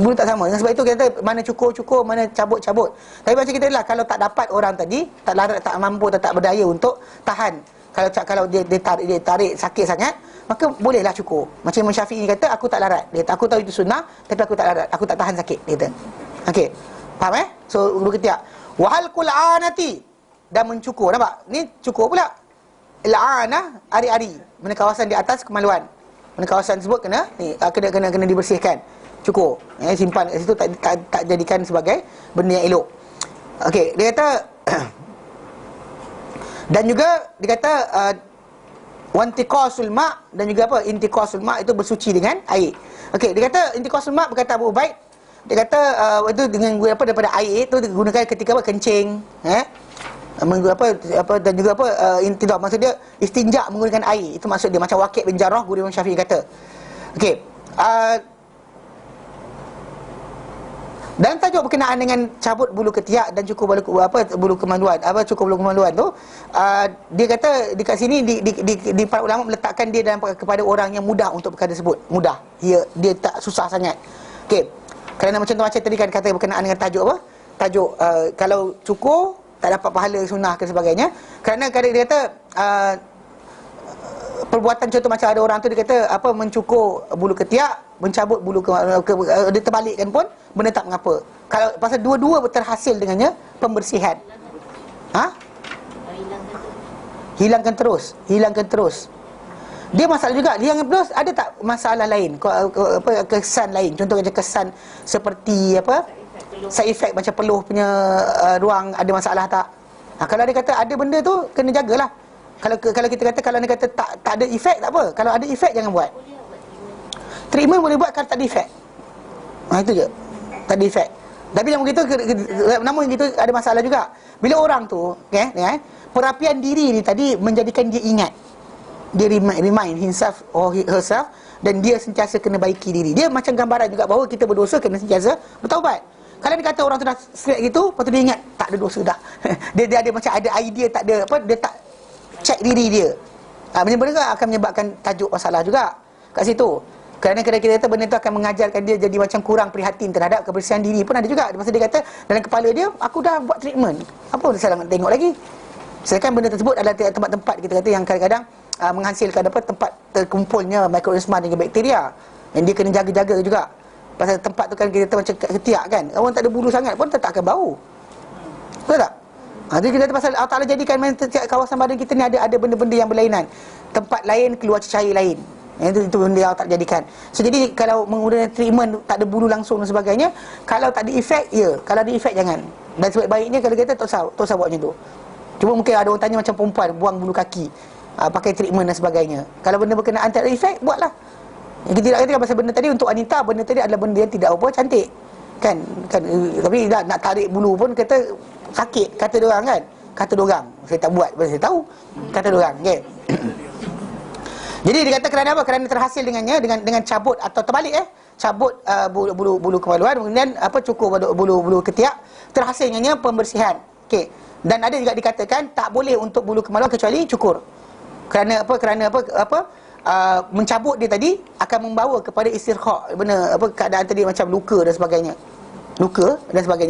Bulu tak sama. Sebab itu kita kata mana cukur, mana cabut. Tapi macam kita lah, kalau tak dapat orang tadi, tak larat, tak mampu, tak berdaya untuk tahan. Kalau dia tarik sakit sangat, maka bolehlah cukur. Macam Imam Syafi'i kata, aku tak larat. Dia kata, aku tahu itu sunnah, tapi aku tak larat. Aku tak tahan sakit. Dia kata. Okey. Faham So bulu ketiak. Wahalqul anati, dan mencukur. Nampak? Ni cukur pula. Al-anah, ari-ari. Mana kawasan di atas kemaluan. Mana kawasan tersebut kena dibersihkan. cukur. Simpan kat situ, tak jadikan sebagai benda yang elok. Okey, dia kata dan juga dia kata wantiqasul ma', dan juga apa? Intiqasul ma' itu bersuci dengan air. Okey, dia kata intiqasul ma', berkata Abu Ubaid, dia kata itu dengan apa, daripada air itu digunakan ketika apa? Kencing, dan juga apa, intidak, maksud dia istinja menggunakan air. Itu maksud dia, macam Waqi' bin Jarrah, guru Imam Syafi'i kata. Okey, dalam tajuk berkenaan dengan cabut bulu ketiak dan cukur bulu kemaluan, cukur bulu kemaluan tu, dia kata dekat sini di para ulama meletakkan dia dalam kepada orang yang mudah untuk perkara tersebut. Mudah. Dia tak susah sangat. Okey. Kerana macam tadi kan kata berkenaan dengan tajuk apa? Tajuk kalau cukur tak dapat pahala sunnah ke sebagainya. Kerana dia kata perbuatan contoh macam ada orang tu dia kata apa, mencukur bulu ketiak, mencabut bulu dia terbalikkan pun benda tak mengapa. Kalau pasal dua-dua terhasil dengannya pembersihan. Hilangkan terus. Dia masalah juga, hilangkan terus, ada tak masalah lain, kesan lain, contoh macam kesan seperti apa, side effect macam peluh punya ruang ada masalah tak? Kalau dia kata ada benda tu, kena jagalah. Kalau kita kata, kalau dia kata tak ada efek, tak apa. Kalau ada efek, jangan buat. Treatment boleh buat kalau tak ada efek. Itu je, tak ada efek. Tapi namun begitu ada masalah juga. Bila orang tu perapian diri ni tadi menjadikan dia ingat, dia remind himself or herself, dan dia sentiasa kena baiki diri. Dia macam gambaran juga bahawa kita berdosa kena sentiasa bertaubat. Kalau dia kata orang tu dah straight gitu, lepas tu dia ingat tak ada dosa dah. dia ada macam ada idea, tak ada apa, dia tak cek diri dia. Benda-benda akan menyebabkan tajuk masalah juga kat situ. Kerana kita kata benda tu akan mengajarkan dia jadi macam kurang prihatin terhadap kebersihan diri pun ada juga. Masa dia kata dalam kepala dia, aku dah buat treatment, apa dia salah nak tengok lagi. Sedangkan benda tersebut adalah tempat-tempat kita kata yang kadang-kadang menghasilkan apa, tempat terkumpulnya mikroorganisma dan bakteria yang dia kena jaga-jaga juga. Pasal tempat tu kan kita kata macam ketiak kan, orang tak ada bulu sangat pun tetap akan bau. Betul tak? Jadi kita kata pasal Allah Ta'ala jadikan kawasan badan kita ni ada benda-benda yang berlainan. Tempat lain keluar cecair lain. Itu benda yang Allah Ta'ala jadikan. So jadi kalau menggunakan treatment tak ada bulu langsung dan sebagainya, kalau tak ada efek, ya. Kalau ada efek, jangan. Dan sebaik-baiknya kalau kita tak usah buat macam tu. Cuma mungkin ada orang tanya macam perempuan buang bulu kaki, pakai treatment dan sebagainya. Kalau benda berkenaan tak ada efek, buatlah. Kita tidak kata pasal benda tadi untuk wanita, benda tadi adalah benda yang tidak apa cantik. Kan tapi nak tarik bulu pun kata sakit, kata dia orang kan. Kata dia orang. Saya tak buat, saya tahu. Kata dia orang, okey. Jadi dia kata kerana apa? Kerana terhasil dengannya dengan cabut atau terbalik cabut bulu kemaluan, kemudian apa, cukur bulu ketiak, terhasil dengannya pembersihan. Okey. Dan ada juga dikatakan tak boleh untuk bulu kemaluan kecuali cukur. Kerana apa? Mencabut dia tadi akan membawa kepada istirqa, keadaan tadi macam luka dan sebagainya.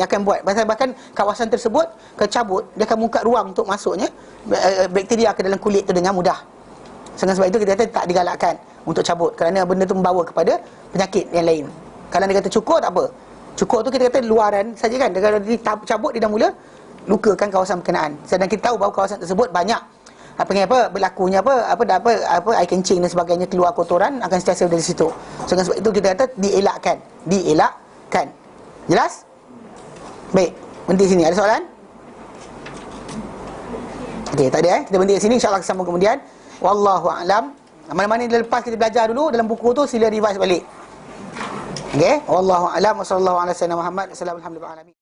Akan buat bahkan kawasan tersebut kecabut, dia akan buka ruang untuk masuknya bakteria ke dalam kulit tu dengan mudah. Sebab itu kita kata tak digalakkan untuk cabut, kerana benda tu membawa kepada penyakit yang lain. Kalau dia kata cukur, tak apa. Cukur tu kita kata luaran saja kan. Kalau dicabut dia dah mula lukakan kawasan berkenaan. Sedangkan kita tahu bahawa kawasan tersebut banyak berlakunya air kencing dan sebagainya, keluar kotoran akan sentiasa dari situ. So, sebab itu kita kata dielakkan. Jelas? Baik, berhenti sini. Ada soalan? Okey, tak ada kita berhenti sini, insya-Allah sambung kemudian. Wallahu a'lam. Mana-mana yang lepas kita belajar dulu dalam buku tu, sila revise balik. Okey, wallahu a'lam wa sallallahu ala sayyidina Muhammad. Assalamualaikum warahmatullahi wabarakatuh.